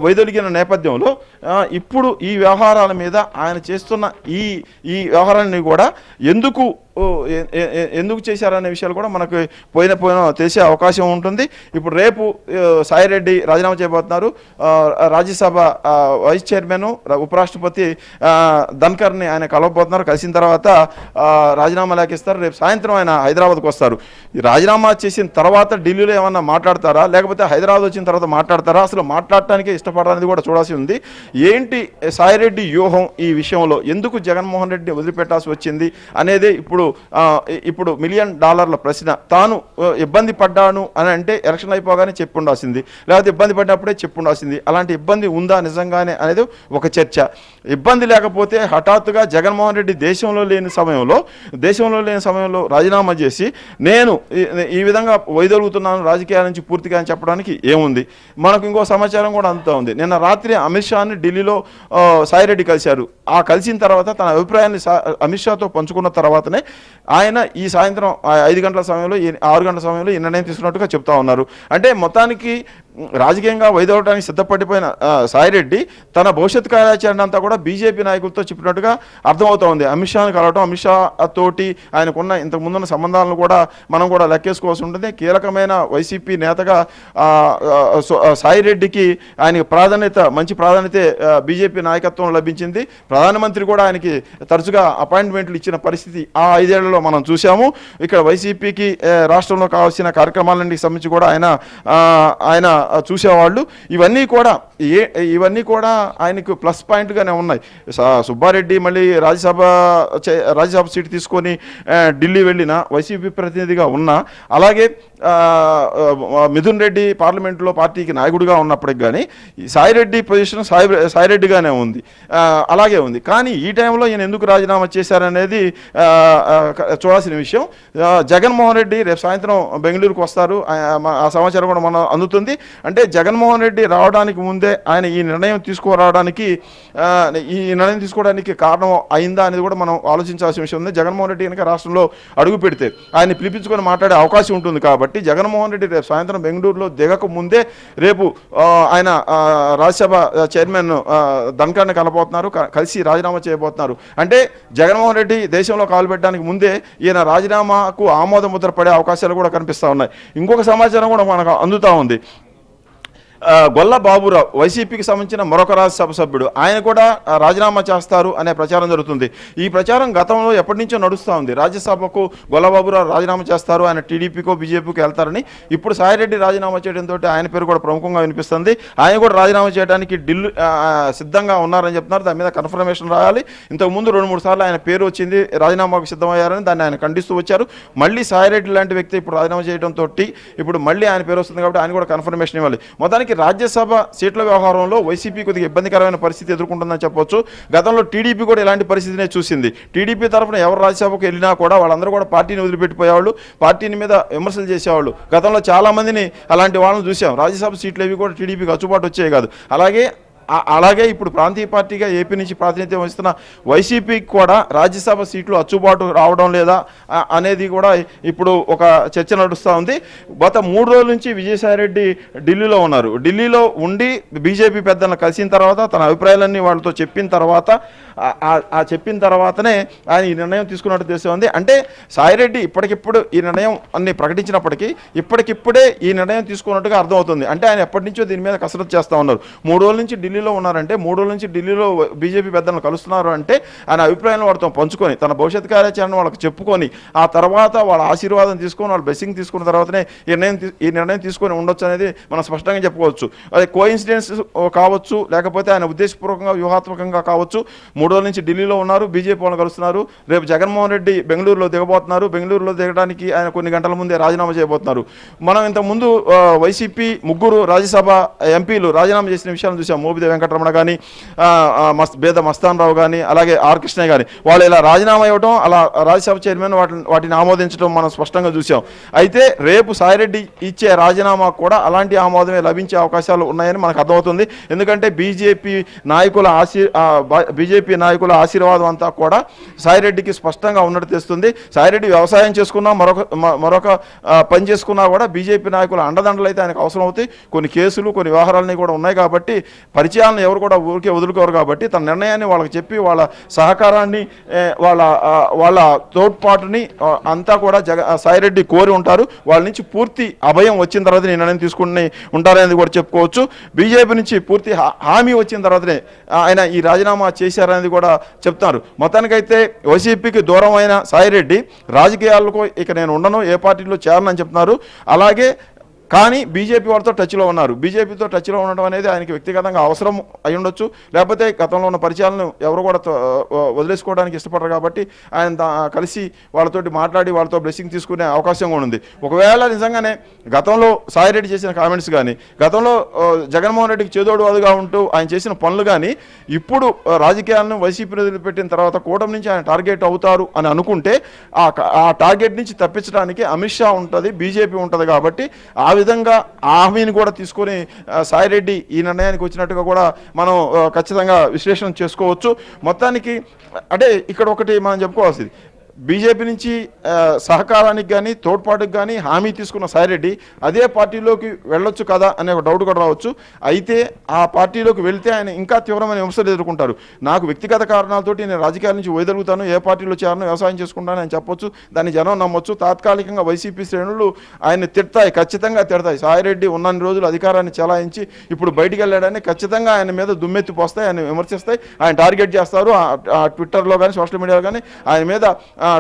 వైదొలిగిన నేపథ్యంలో ఇప్పుడు ఈ వ్యవహారాల మీద ఆయన చేస్తున్న ఈ వ్యవహారాన్ని కూడా ఎందుకు చేశారనే విషయాలు కూడా మనకు పోయిన తెలిసే అవకాశం ఉంటుంది. ఇప్పుడు రేపు సాయిరెడ్డి రాజీనామా చేయబోతున్నారు. రాజ్యసభ వైస్ చైర్మన్ ఉపరాష్ట్రపతి ధన్కర్ని ఆయన కలవబోతున్నారు. కలిసిన తర్వాత రాజీనామా లేఖిస్తారు. రేపు సాయంత్రం ఆయన హైదరాబాద్కు వస్తారు. రాజీనామా చేసిన తర్వాత ఢిల్లీలో ఏమన్నా మాట్లాడతారా లేకపోతే హైదరాబాద్ వచ్చిన తర్వాత మాట్లాడతారా, అసలు మాట్లాడటానికే ఇష్టపడాలనేది కూడా చూడాల్సి ఉంది. ఏంటి సాయిరెడ్డి వ్యూహం ఈ విషయంలో, ఎందుకు జగన్మోహన్ రెడ్డిని వదిలిపెట్టాల్సి వచ్చింది అనేది ఇప్పుడు $1 మిలియన్ ప్రశ్న. తాను ఇబ్బంది పడ్డాను అని అంటే ఎలక్షన్ అయిపోగానే చెప్పి ఉండాల్సింది, లేకపోతే ఇబ్బంది పడినప్పుడే చెప్పి ఉండాల్సింది. అలాంటి ఇబ్బంది ఉందా నిజంగానే అనేది ఒక చర్చ. ఇబ్బంది లేకపోతే హఠాత్తుగా జగన్మోహన్ రెడ్డి దేశంలో లేని సమయంలో రాజీనామా చేసి నేను ఈ విధంగా వైదొలుగుతున్నాను రాజకీయాల నుంచి పూర్తిగా అని చెప్పడానికి ఏముంది. మనకు ఇంకో సమాచారం కూడా అంతా ఉంది. నిన్న రాత్రి అమిత్ షాని ఢిల్లీలో సాయిరెడ్డి కలిశారు. ఆ కలిసిన తర్వాత తన అభిప్రాయాన్ని అమిత్ షాతో పంచుకున్న తర్వాతనే ఆయన ఈ సాయంత్రం 5 గంటల సమయంలో 6 గంటల సమయంలో ఈ నిర్ణయం తీసుకున్నట్టుగా చెప్తా ఉన్నారు. అంటే మొత్తానికి రాజకీయంగా వైదొలగడానికి సిద్ధపడిపోయిన సాయిరెడ్డి తన భవిష్యత్ కార్యాచరణ అంతా కూడా బీజేపీ నాయకులతో చెప్పినట్టుగా అర్థమవుతా ఉంది. అమిత్ షాను కలవటం, అమిత్ షా తోటి ఆయనకున్న ఇంతకు ముందున్న సంబంధాలను కూడా మనం కూడా లెక్కేసుకోవాల్సి ఉంటుంది. కీలకమైన వైసీపీ నేతగా సాయిరెడ్డికి ఆయనకి మంచి ప్రాధాన్యత బీజేపీ నాయకత్వం లభించింది. ప్రధానమంత్రి కూడా ఆయనకి తరచుగా అపాయింట్మెంట్లు ఇచ్చిన పరిస్థితి ఆ 5 ఏళ్లలో మనం చూసాము. ఇక్కడ వైసీపీకి రాష్ట్రంలో కావాల్సిన కార్యక్రమాలన్నిటికి సంబంధించి కూడా ఆయన చూసేవాళ్ళు. ఇవన్నీ కూడా ఆయనకు ప్లస్ పాయింట్గానే ఉన్నాయి. సుబ్బారెడ్డి మళ్ళీ రాజ్యసభ సీటు తీసుకొని ఢిల్లీ వెళ్ళిన వైసీపీ ప్రతినిధిగా ఉన్నా, అలాగే మిథున్ రెడ్డి పార్లమెంట్లో పార్టీకి నాయకుడిగా ఉన్నప్పటికి కానీ సాయిరెడ్డి పొజిషన్ సాయిరెడ్డిగానే ఉంది, అలాగే ఉంది. కానీ ఈ టైంలో ఈయన ఎందుకు రాజీనామా చేశారనేది చూడాల్సిన విషయం. జగన్మోహన్ రెడ్డి రేపు సాయంత్రం బెంగళూరుకు వస్తారు. ఆ సమాచారం కూడా మనం అందుతుంది. అంటే జగన్మోహన్ రెడ్డి రావడానికి ముందే ఆయన ఈ నిర్ణయం తీసుకోవడానికి కారణం అయిందా అనేది కూడా మనం ఆలోచించాల్సిన విషయం ఉంది. జగన్మోహన్ రెడ్డి కనుక రాష్ట్రంలో అడుగు పెడితే ఆయన పిలిపించుకొని మాట్లాడే అవకాశం ఉంటుంది. కాబట్టి జగన్మోహన్ రెడ్డి రేపు సాయంత్రం బెంగళూరులో దిగక ముందే రేపు ఆయన రాజ్యసభ చైర్మన్ ధన్కర్ని కలబోతున్నారు, కలిసి రాజీనామా చేయబోతున్నారు. అంటే జగన్మోహన్ రెడ్డి దేశంలో కాలు పెట్టడానికి ముందే ఈయన రాజీనామాకు ఆమోద ముద్ర పడే అవకాశాలు కూడా కనిపిస్తూ ఉన్నాయి. ఇంకొక సమాచారం కూడా మనకు అందుతూ ఉంది. గొల్ల బాబురావు వైసీపీకి సంబంధించిన మరొక రాజ్యసభ సభ్యుడు, ఆయన కూడా రాజీనామా చేస్తారు అనే ప్రచారం జరుగుతుంది. ఈ ప్రచారం గతంలో ఎప్పటి నుంచో నడుస్తూ ఉంది. రాజ్యసభకు గొల్ల బాబురావు రాజీనామా చేస్తారు, ఆయన టీడీపీకో బీజేపీకో వెళ్తారని. ఇప్పుడు సాయిరెడ్డి రాజీనామా చేయడంతో ఆయన పేరు కూడా ప్రముఖంగా వినిపిస్తుంది. ఆయన కూడా రాజీనామా చేయడానికి ఢిల్లీ సిద్ధంగా ఉన్నారని చెప్తున్నారు. దాని మీద కన్ఫర్మేషన్ రాయాలి. ఇంతకుముందు 2-3 సార్లు ఆయన పేరు వచ్చింది, రాజీనామాకు సిద్ధమయ్యారని దాన్ని ఆయన ఖండిస్తూ వచ్చారు. మళ్ళీ సాయిరెడ్డి లాంటి వ్యక్తి ఇప్పుడు రాజీనామా చేయడంతో ఇప్పుడు మళ్ళీ ఆయన పేరు వస్తుంది కాబట్టి ఆయన కూడా కన్ఫర్మేషన్ ఇవ్వాలి. మొత్తానికి రాజ్యసభ సీట్ల వ్యవహారంలో వైసీపీ కొద్దిగా ఇబ్బందికరమైన పరిస్థితి ఎదుర్కొంటుందని చెప్పొచ్చు. గతంలో టీడీపీ కూడా ఇలాంటి పరిస్థితినే చూసింది. టీడీపీ తరఫున ఎవరు రాజ్యసభకు వెళ్ళినా కూడా వాళ్ళందరూ కూడా పార్టీని వదిలిపెట్టిపోయేవాళ్ళు, పార్టీని మీద విమర్శలు చేసేవాళ్ళు. గతంలో చాలా మందిని అలాంటి వాళ్ళని చూసాం. రాజ్యసభ సీట్లు ఏవి కూడా టీడీపీకి అచ్చుబాటు వచ్చేవి కాదు. అలాగే అలాగే ఇప్పుడు ప్రాంతీయ పార్టీగా ఏపీ నుంచి ప్రాతినిధ్యం వహిస్తున్న వైసీపీకి కూడా రాజ్యసభ సీట్లు అచ్చుబాటు రావడం లేదా అనేది కూడా ఇప్పుడు ఒక చర్చ నడుస్తూ ఉంది. గత 3 రోజుల నుంచి విజయసాయిరెడ్డి ఢిల్లీలో ఉన్నారు. ఢిల్లీలో ఉండి బీజేపీ పెద్దలను కలిసిన తర్వాత తన అభిప్రాయాలన్నీ వాళ్ళతో చెప్పిన తర్వాతనే ఆయన ఈ నిర్ణయం తీసుకున్నట్టు తెలుస్తుంది. అంటే సాయిరెడ్డి ఇప్పటికిప్పుడు ఈ నిర్ణయం అన్ని ప్రకటించినప్పటికీ ఇప్పటికిప్పుడే ఈ నిర్ణయం తీసుకున్నట్టుగా అర్థమవుతుంది. అంటే ఆయన ఎప్పటి నుంచో దీని మీద కసరత్తు చేస్తూ ఉన్నారు. 3 రోజుల నుంచి ఢిల్లీలో ఉన్నారంటే 3 రోజుల నుంచి ఢిల్లీలో బీజేపీ పెద్దలను కలుస్తున్నారు అంటే ఆయన అభిప్రాయాలను వాళ్ళతో పంచుకొని తన భవిష్యత్ కార్యాచరణ వాళ్ళకి చెప్పుకొని ఆ తర్వాత వాళ్ళ ఆశీర్వాదం తీసుకొని వాళ్ళ బ్లెస్సింగ్ తీసుకున్న తర్వాతనే ఈ నిర్ణయం తీసుకొని ఉండొచ్చు అనేది మనం స్పష్టంగా చెప్పుకోవచ్చు. అది కోఇన్సిడెన్స్ కావచ్చు, లేకపోతే ఆయన ఉద్దేశపూర్వకంగా వ్యూహాత్మకంగా కావచ్చు. 3 రోజుల నుంచి ఢిల్లీలో ఉన్నారు, బీజేపీ వాళ్ళని కలుస్తున్నారు. రేపు జగన్మోహన్ రెడ్డి బెంగళూరులో దిగబోతున్నారు. బెంగళూరులో దిగడానికి ఆయన కొన్ని గంటల ముందే రాజీనామా చేయబోతున్నారు. మనం ఇంతకుముందు వైసీపీ 3 రాజ్యసభ ఎంపీలు రాజీనామా చేసిన విషయాలను చూసాం. మోపిదేవి వెంకటరమణ కానీ, బేద మస్తాన్ రావు కానీ, అలాగే ఆర్ కృష్ణయ్య కానీ వాళ్ళు ఇలా రాజీనామా ఇవ్వడం, అలా రాజ్యసభ చైర్మన్ వాటిని ఆమోదించడం మనం స్పష్టంగా చూసాం. అయితే రేపు సాయిరెడ్డి ఇచ్చే రాజీనామా కూడా అలాంటి ఆమోదమే లభించే అవకాశాలు ఉన్నాయని మనకు అర్థమవుతుంది. ఎందుకంటే బీజేపీ నాయకుల ఆశీర్వాదం అంతా కూడా సాయిరెడ్డికి స్పష్టంగా ఉన్నట్టు తెస్తుంది. సాయిరెడ్డి వ్యవసాయం చేసుకున్నా మరొక పని చేసుకున్నా కూడా బీజేపీ నాయకుల అండదండలు అయితే ఆయనకు అవసరం అవుతాయి. కొన్ని కేసులు, కొన్ని వ్యవహారాలన్నీ కూడా ఉన్నాయి కాబట్టి పరిచయాలను ఎవరు కూడా ఊరికే వదులుకోరు. కాబట్టి తన నిర్ణయాన్ని వాళ్ళకి చెప్పి వాళ్ళ సహకారాన్ని, వాళ్ళ తోడ్పాటుని అంతా కూడా సాయిరెడ్డి కోరి ఉంటారు. వాళ్ళ నుంచి పూర్తి అభయం వచ్చిన తర్వాత నిర్ణయం తీసుకుని ఉంటారనేది కూడా చెప్పుకోవచ్చు. బీజేపీ నుంచి పూర్తి హామీ వచ్చిన తర్వాతనే ఆయన ఈ రాజీనామా చేశారనేది కూడా చెప్తున్నారు. మొత్తానికైతే వైసీపీకి దూరమైన సాయిరెడ్డి రాజకీయాలకు ఇక నేను ఉండను, ఏ పార్టీలో చేరనని చెప్తున్నారు. అలాగే కానీ బీజేపీ వాళ్ళతో టచ్లో ఉన్నారు. బీజేపీతో టచ్లో ఉండడం అనేది ఆయనకి వ్యక్తిగతంగా అవసరం అయి ఉండొచ్చు, లేకపోతే గతంలో ఉన్న పరిచయాలను ఎవరు కూడా వదిలేసుకోవడానికి ఇష్టపడరు. కాబట్టి ఆయన కలిసి వాళ్ళతోటి మాట్లాడి వాళ్ళతో బ్లెస్సింగ్ తీసుకునే అవకాశం కూడా ఉంది. ఒకవేళ నిజంగానే గతంలో సాయిరెడ్డి చేసిన కామెంట్స్ కానీ, గతంలో జగన్మోహన్ రెడ్డికి చేదోడువాదుగా ఉంటూ ఆయన చేసిన పనులు కానీ ఇప్పుడు రాజకీయాలను వైసీపీ వదిలిపెట్టిన తర్వాత కూటమి నుంచి ఆయన టార్గెట్ అవుతారు అని అనుకుంటే ఆ టార్గెట్ నుంచి తప్పించడానికి అమిత్ షా ఉంటుంది, బీజేపీ ఉంటుంది. కాబట్టి ఆ విధంగా హామీని కూడా తీసుకొని సాయిరెడ్డి ఈ నిర్ణయానికి వచ్చినట్టుగా కూడా మనం ఖచ్చితంగా విశ్లేషణ చేసుకోవచ్చు. మొత్తానికి అంటే ఇక్కడ ఒకటి మనం చెప్పుకోవాల్సింది, బీజేపీ నుంచి సహకారానికి కానీ తోడ్పాటుకు కానీ హామీ తీసుకున్న సాయిరెడ్డి అదే పార్టీలోకి వెళ్ళొచ్చు కదా అనే ఒక డౌట్ కూడా రావచ్చు. అయితే ఆ పార్టీలోకి వెళ్తే ఆయన ఇంకా తీవ్రమైన విమర్శలు ఎదుర్కొంటారు. నాకు వ్యక్తిగత కారణాలతోటి నేను రాజకీయాల నుంచి వైదొలుగుతాను, ఏ పార్టీలో చేరను, వ్యవసాయం చేసుకుంటాను అని చెప్పొచ్చు. దాన్ని జనం నమ్మొచ్చు. తాత్కాలికంగా వైసీపీ శ్రేణులు ఆయన్ని తిడతాయి, ఖచ్చితంగా తిడతాయి. సాయిరెడ్డి ఉన్నన్ని రోజులు అధికారాన్ని చెలాయించి ఇప్పుడు బయటికి వెళ్ళాడని ఖచ్చితంగా ఆయన మీద దుమ్మెత్తి పోస్తాయి, ఆయన విమర్శిస్తాయి, ఆయన టార్గెట్ చేస్తారు. ట్విట్టర్లో కానీ సోషల్ మీడియాలో కానీ ఆయన మీద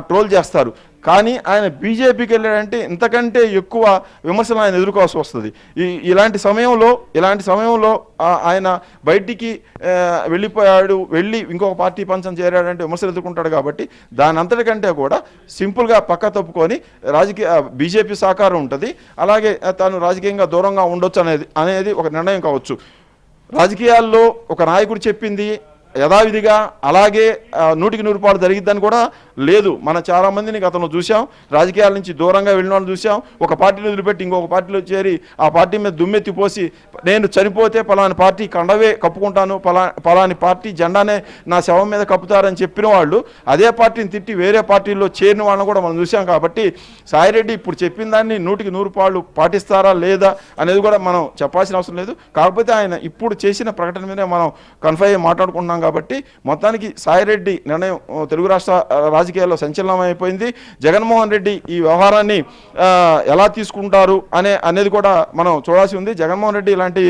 ట్రోల్ చేస్తారు. కానీ ఆయన బీజేపీకి వెళ్ళాడంటే ఇంతకంటే ఎక్కువ విమర్శలు ఆయన ఎదుర్కోవాల్సి వస్తుంది. ఇలాంటి సమయంలో ఆయన బయటికి వెళ్ళి ఇంకొక పార్టీ పంచం చేరాడంటే విమర్శలు ఎదుర్కొంటాడు. కాబట్టి దాని అంతటికంటే కూడా సింపుల్గా పక్క తప్పుకొని బీజేపీ సహకారం ఉంటుంది, అలాగే తాను రాజకీయంగా దూరంగా ఉండొచ్చు అనేది ఒక నిర్ణయం కావచ్చు. రాజకీయాల్లో ఒక నాయకుడు చెప్పింది యథావిధిగా అలాగే 100% జరిగిద్దని కూడా లేదు. మనం చాలామందిని గతంలో చూసాం, రాజకీయాల నుంచి దూరంగా వెళ్ళిన వాళ్ళు చూసాం. ఒక పార్టీని వదిలిపెట్టి ఇంకొక పార్టీలో చేరి ఆ పార్టీ మీద దుమ్మెత్తిపోసి నేను చనిపోతే పలాని పార్టీ కండవే కప్పుకుంటాను, పలాని పార్టీ జెండానే నా శవం మీద కప్పుతారని చెప్పిన వాళ్ళు అదే పార్టీని తిట్టి వేరే పార్టీల్లో చేరిన వాళ్ళని కూడా మనం చూసాం. కాబట్టి సాయిరెడ్డి ఇప్పుడు చెప్పిన దాన్ని 100% పాటిస్తారా లేదా అనేది కూడా మనం చెప్పాల్సిన అవసరం లేదు. కాకపోతే ఆయన ఇప్పుడు చేసిన ప్రకటన మీదే మనం కన్ఫర్మ్ అయ్యి మాట్లాడుకుంటున్నాం. కాబట్టి మొత్తానికి సాయిరెడ్డి నిర్ణయం తెలుగు రాష్ట్ర రాజకీయాల్లో సంచలనం అయిపోయింది. జగన్మోహన్ రెడ్డి ఈ వ్యవహారాన్ని ఎలా తీసుకుంటారు అనేది కూడా మనం చూడాల్సి ఉంది. జగన్మోహన్ రెడ్డి ఇలాంటి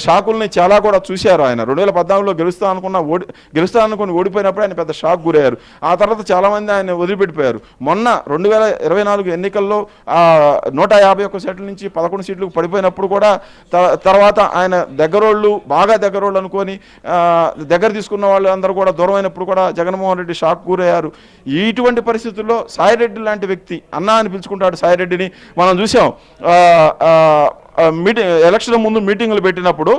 షాకుల్ని చాలా కూడా చూశారు. ఆయన 2014లో గెలుస్తా అనుకుని ఓడిపోయినప్పుడు ఆయన పెద్ద షాక్ గురయ్యారు. ఆ తర్వాత చాలామంది ఆయన వదిలిపెట్టిపోయారు. మొన్న 2024 ఎన్నికల్లో 151 సీట్ల నుంచి 11 సీట్లకు పడిపోయినప్పుడు కూడా తర్వాత ఆయన బాగా దగ్గరోళ్ళు అనుకొని దగ్గర తీసుకున్న వాళ్ళు అందరూ కూడా దూరమైనప్పుడు కూడా జగన్మోహన్ రెడ్డి షాక్ గురయ్యారు. ఇటువంటి పరిస్థితుల్లో సాయిరెడ్డి లాంటి వ్యక్తి అన్నా అని పిలుచుకుంటాడు సాయిరెడ్డిని మనం చూసాం. ఎలక్షన్ ముందు మీటింగులు పెట్టినప్పుడు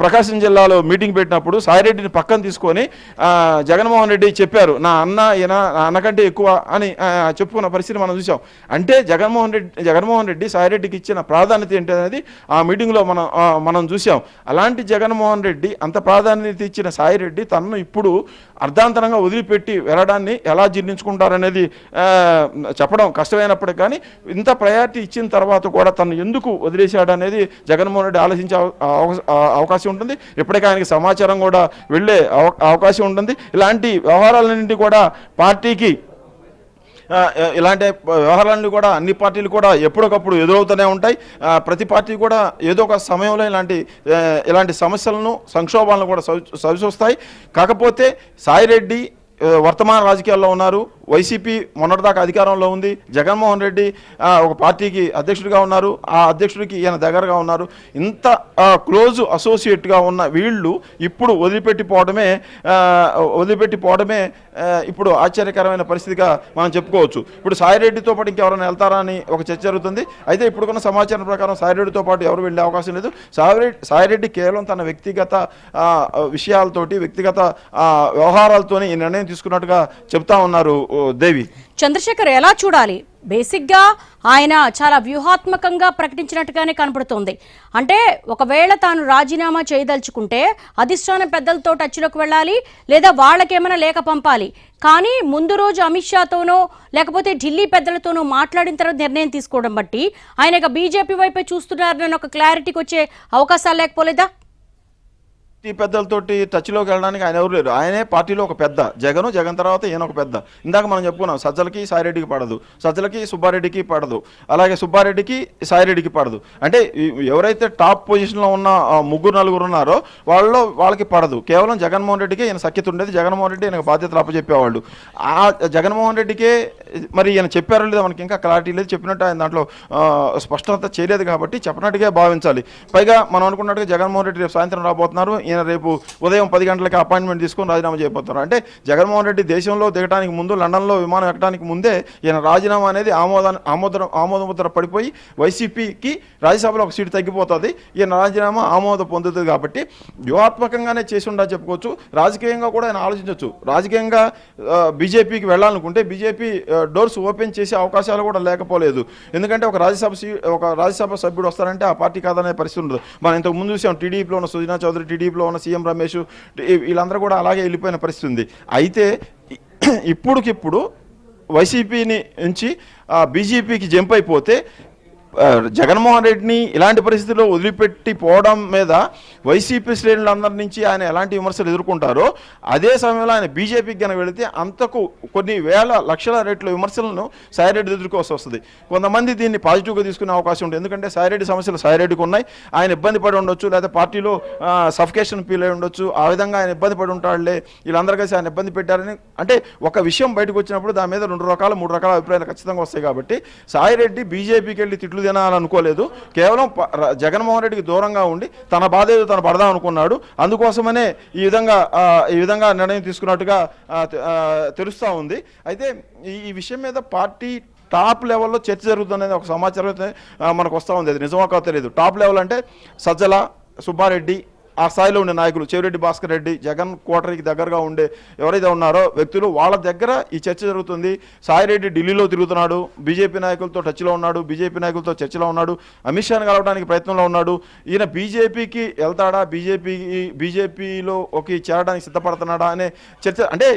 ప్రకాశం జిల్లాలో మీటింగ్ పెట్టినప్పుడు సాయిరెడ్డిని పక్కన తీసుకొని జగన్మోహన్ రెడ్డి చెప్పారు, నా అన్నకంటే ఎక్కువ అని చెప్పుకున్న పరిస్థితి మనం చూసాం. అంటే జగన్మోహన్ రెడ్డి సాయిరెడ్డికి ఇచ్చిన ప్రాధాన్యత ఏంటి అనేది ఆ మీటింగ్లో మనం చూసాం. అలాంటి జగన్మోహన్ రెడ్డి అంత ప్రాధాన్యత ఇచ్చిన సాయిరెడ్డి తనను ఇప్పుడు అర్ధాంతరంగా వదిలిపెట్టి వెళ్ళడాన్ని ఎలా జీర్ణించుకుంటారనేది చెప్పడం కష్టమైనప్పటికీ కానీ ఇంత ప్రయారిటీ ఇచ్చిన తర్వాత కూడా తను ఎందుకు వదిలేశాడు అనేది జగన్మోహన్ రెడ్డి ఆలోచించే అవకాశం ఉంటుంది. ఇప్పటికే ఆయనకి సమాచారం కూడా వెళ్ళే అవకాశం ఉంటుంది. ఇలాంటి వ్యవహారాలన్నింటి కూడా పార్టీకి ఇలాంటి వ్యవహారాలను కూడా అన్ని పార్టీలు కూడా ఎప్పటికప్పుడు ఎదురవుతూనే ఉంటాయి. ప్రతి పార్టీ కూడా ఏదో ఒక సమయంలో ఇలాంటి సమస్యలను సంక్షోభాలను కూడా చవిచూస్తాయి. కాకపోతే సాయిరెడ్డి వర్తమాన రాజకీయాల్లో ఉన్నారు. వైసీపీ మొన్నటిదాకా అధికారంలో ఉంది. జగన్మోహన్ రెడ్డి ఒక పార్టీకి అధ్యక్షుడిగా ఉన్నారు. ఆ అధ్యక్షుడికి ఈయన దగ్గరగా ఉన్నారు. ఇంత క్లోజ్ అసోసియేట్గా ఉన్న వీళ్ళు ఇప్పుడు వదిలిపెట్టిపోవడమే ఇప్పుడు ఆశ్చర్యకరమైన పరిస్థితిగా మనం చెప్పుకోవచ్చు. ఇప్పుడు సాయిరెడ్డితో పాటు ఇంకెవరైనా వెళ్తారా అని ఒక చర్చ జరుగుతుంది. అయితే ఇప్పుడున్న సమాచారం ప్రకారం సాయిరెడ్డితో పాటు ఎవరు వెళ్ళే అవకాశం లేదు. సాయిరెడ్డి కేవలం తన వ్యక్తిగత విషయాలతోటి వ్యక్తిగత వ్యవహారాలతోనే ఈ నిర్ణయం తీసుకున్నట్టుగా చెప్తా ఉన్నారు. దేవి, చంద్రశేఖర్ ఎలా చూడాలి? బేసిక్గా ఆయన చాలా వ్యూహాత్మకంగా ప్రకటించినట్టుగానే కనపడుతోంది. అంటే ఒకవేళ తాను రాజీనామా చేయదలుచుకుంటే అధిష్టానం పెద్దలతో టచ్లోకి వెళ్ళాలి, లేదా వాళ్ళకేమైనా లేఖ పంపాలి. కానీ ముందు రోజు అమిత్ షాతోనో లేకపోతే ఢిల్లీ పెద్దలతోనో మాట్లాడిన తర్వాత నిర్ణయం తీసుకోవడం బట్టి ఆయన బీజేపీ వైపే చూస్తున్నారని ఒక క్లారిటీకి వచ్చే అవకాశాలు లేకపోలేదా? పెద్దలతోటి టచ్లోకి వెళ్ళడానికి ఆయన ఎవరు లేరు. ఆయనే పార్టీలో ఒక పెద్ద. జగన్ తర్వాత ఈయన ఒక పెద్ద. ఇందాక మనం చెప్పుకున్నాం, సజ్జలకి సాయిరెడ్డికి పడదు, సజ్జలకి సుబ్బారెడ్డికి పడదు, అలాగే సుబ్బారెడ్డికి సాయిరెడ్డికి పడదు. అంటే ఎవరైతే టాప్ పొజిషన్లో ఉన్న ముగ్గురు నలుగురు ఉన్నారో వాళ్ళకి పడదు. కేవలం జగన్మోహన్ రెడ్డికి ఈయన సఖ్యత ఉండేది. జగన్మోహన్ రెడ్డి ఈయనకు బాధ్యతలు అప్పచెప్పేవాళ్ళు. ఆ జగన్మోహన్ రెడ్డికే మరి ఈయన చెప్పారో లేదో మనకి ఇంకా క్లారిటీ లేదు. చెప్పినట్టు ఆయన దాంట్లో స్పష్టత చేయలేదు కాబట్టి చెప్పినట్టుగా భావించాలి. పైగా మనం అనుకున్నట్టుగా జగన్మోహన్ రెడ్డి రేపు సాయంత్రం రాబోతున్నారు. ఈయన రేపు ఉదయం 10 గంటలకి అపాయింట్మెంట్ తీసుకొని రాజీనామా చేయబోతున్నారు. అంటే జగన్మోహన్ రెడ్డి దేశంలో దిగడానికి ముందు, లండన్లో విమానం ఎక్కడానికి ముందే ఈయన రాజీనామా అనేది ఆమోదముద్ర పడిపోయి వైసీపీకి రాజ్యసభలో ఒక సీటు తగ్గిపోతుంది. ఈయన రాజీనామా ఆమోదం పొందుతుంది. కాబట్టి వ్యూహాత్మకంగానే చేసి ఉండా చెప్పుకోవచ్చు. రాజకీయంగా కూడా ఆయన ఆలోచించవచ్చు. రాజకీయంగా బీజేపీకి వెళ్ళాలనుకుంటే బీజేపీ డోర్స్ ఓపెన్ చేసే అవకాశాలు కూడా లేకపోలేదు. ఎందుకంటే ఒక రాజ్యసభ సభ్యుడు వస్తారంటే ఆ పార్టీ కాదనే పరిస్థితి ఉండదు. మనం ఇంతకు ముందు చూసాం, టీడీపీలో ఉన్న సుజనా చౌదరి, టీడీపీలో ఉన్న సీఎం రమేష్, వీళ్ళందరూ కూడా అలాగే వెళ్ళిపోయిన పరిస్థితి ఉంది. అయితే ఇప్పుడుకిప్పుడు వైసీపీని నుంచి బీజేపీకి జంప్ అయిపోతే జగన్మోహన్ రెడ్డిని ఇలాంటి పరిస్థితుల్లో వదిలిపెట్టి పోవడం మీద వైసీపీ శ్రేణులందరి నుంచి ఆయన ఎలాంటి విమర్శలు ఎదుర్కొంటారో అదే సమయంలో ఆయన బీజేపీకి కనుక వెళితే అంతకు కొన్ని లక్షల రెట్ల విమర్శలను సాయిరెడ్డి ఎదుర్కోవాల్సి వస్తుంది. కొంతమంది దీన్ని పాజిటివ్గా తీసుకునే అవకాశం ఉంటుంది. ఎందుకంటే సాయిరెడ్డి సమస్యలు సాయిరెడ్డికి ఉన్నాయి. ఆయన ఇబ్బంది పడి ఉండొచ్చు, లేదా పార్టీలో సఫికేషన్ ఫీల్ అయి ఉండొచ్చు. ఆ విధంగా ఆయన ఇబ్బంది పడి ఉంటాడులే, వీళ్ళందరూ కలిసి ఆయన ఇబ్బంది పెట్టారని. అంటే ఒక విషయం బయటకు వచ్చినప్పుడు దాని మీద 2 రకాల 3 రకాల అభిప్రాయాలు ఖచ్చితంగా వస్తాయి. కాబట్టి సాయిరెడ్డి బీజేపీకి వెళ్ళి తిట్లు తినాలనుకోలేదు. కేవలం జగన్మోహన్ రెడ్డికి దూరంగా ఉండి తన బాధ ఏదో తను పడదాం అనుకున్నాడు. అందుకోసమనే ఈ విధంగా నిర్ణయం తీసుకున్నట్టుగా తెలుస్తూ ఉంది. అయితే ఈ విషయం మీద పార్టీ టాప్ లెవెల్లో చర్చ జరుగుతుందనేది ఒక సమాచారం అయితే మనకు వస్తూ ఉంది. అది నిజమో కాదో తెలియదు. టాప్ లెవెల్ అంటే సజ్జల, సుబ్బారెడ్డి, ఆ స్థాయిలో ఉండే నాయకులు, చెవిరెడ్డి భాస్కర్ రెడ్డి, జగన్ కోటరీకి దగ్గరగా ఉండే ఎవరైతే ఉన్నారో వ్యక్తులు, వాళ్ళ దగ్గర ఈ చర్చ జరుగుతుంది. సాయిరెడ్డి ఢిల్లీలో తిరుగుతున్నాడు, బీజేపీ నాయకులతో టచ్లో ఉన్నాడు, బీజేపీ నాయకులతో చర్చలో ఉన్నాడు, అమిత్ షాని కలవడానికి ప్రయత్నంలో ఉన్నాడు. ఈయన బీజేపీకి వెళ్తాడా, బీజేపీలో చేరడానికి సిద్ధపడుతున్నాడా అనే చర్చ. అంటే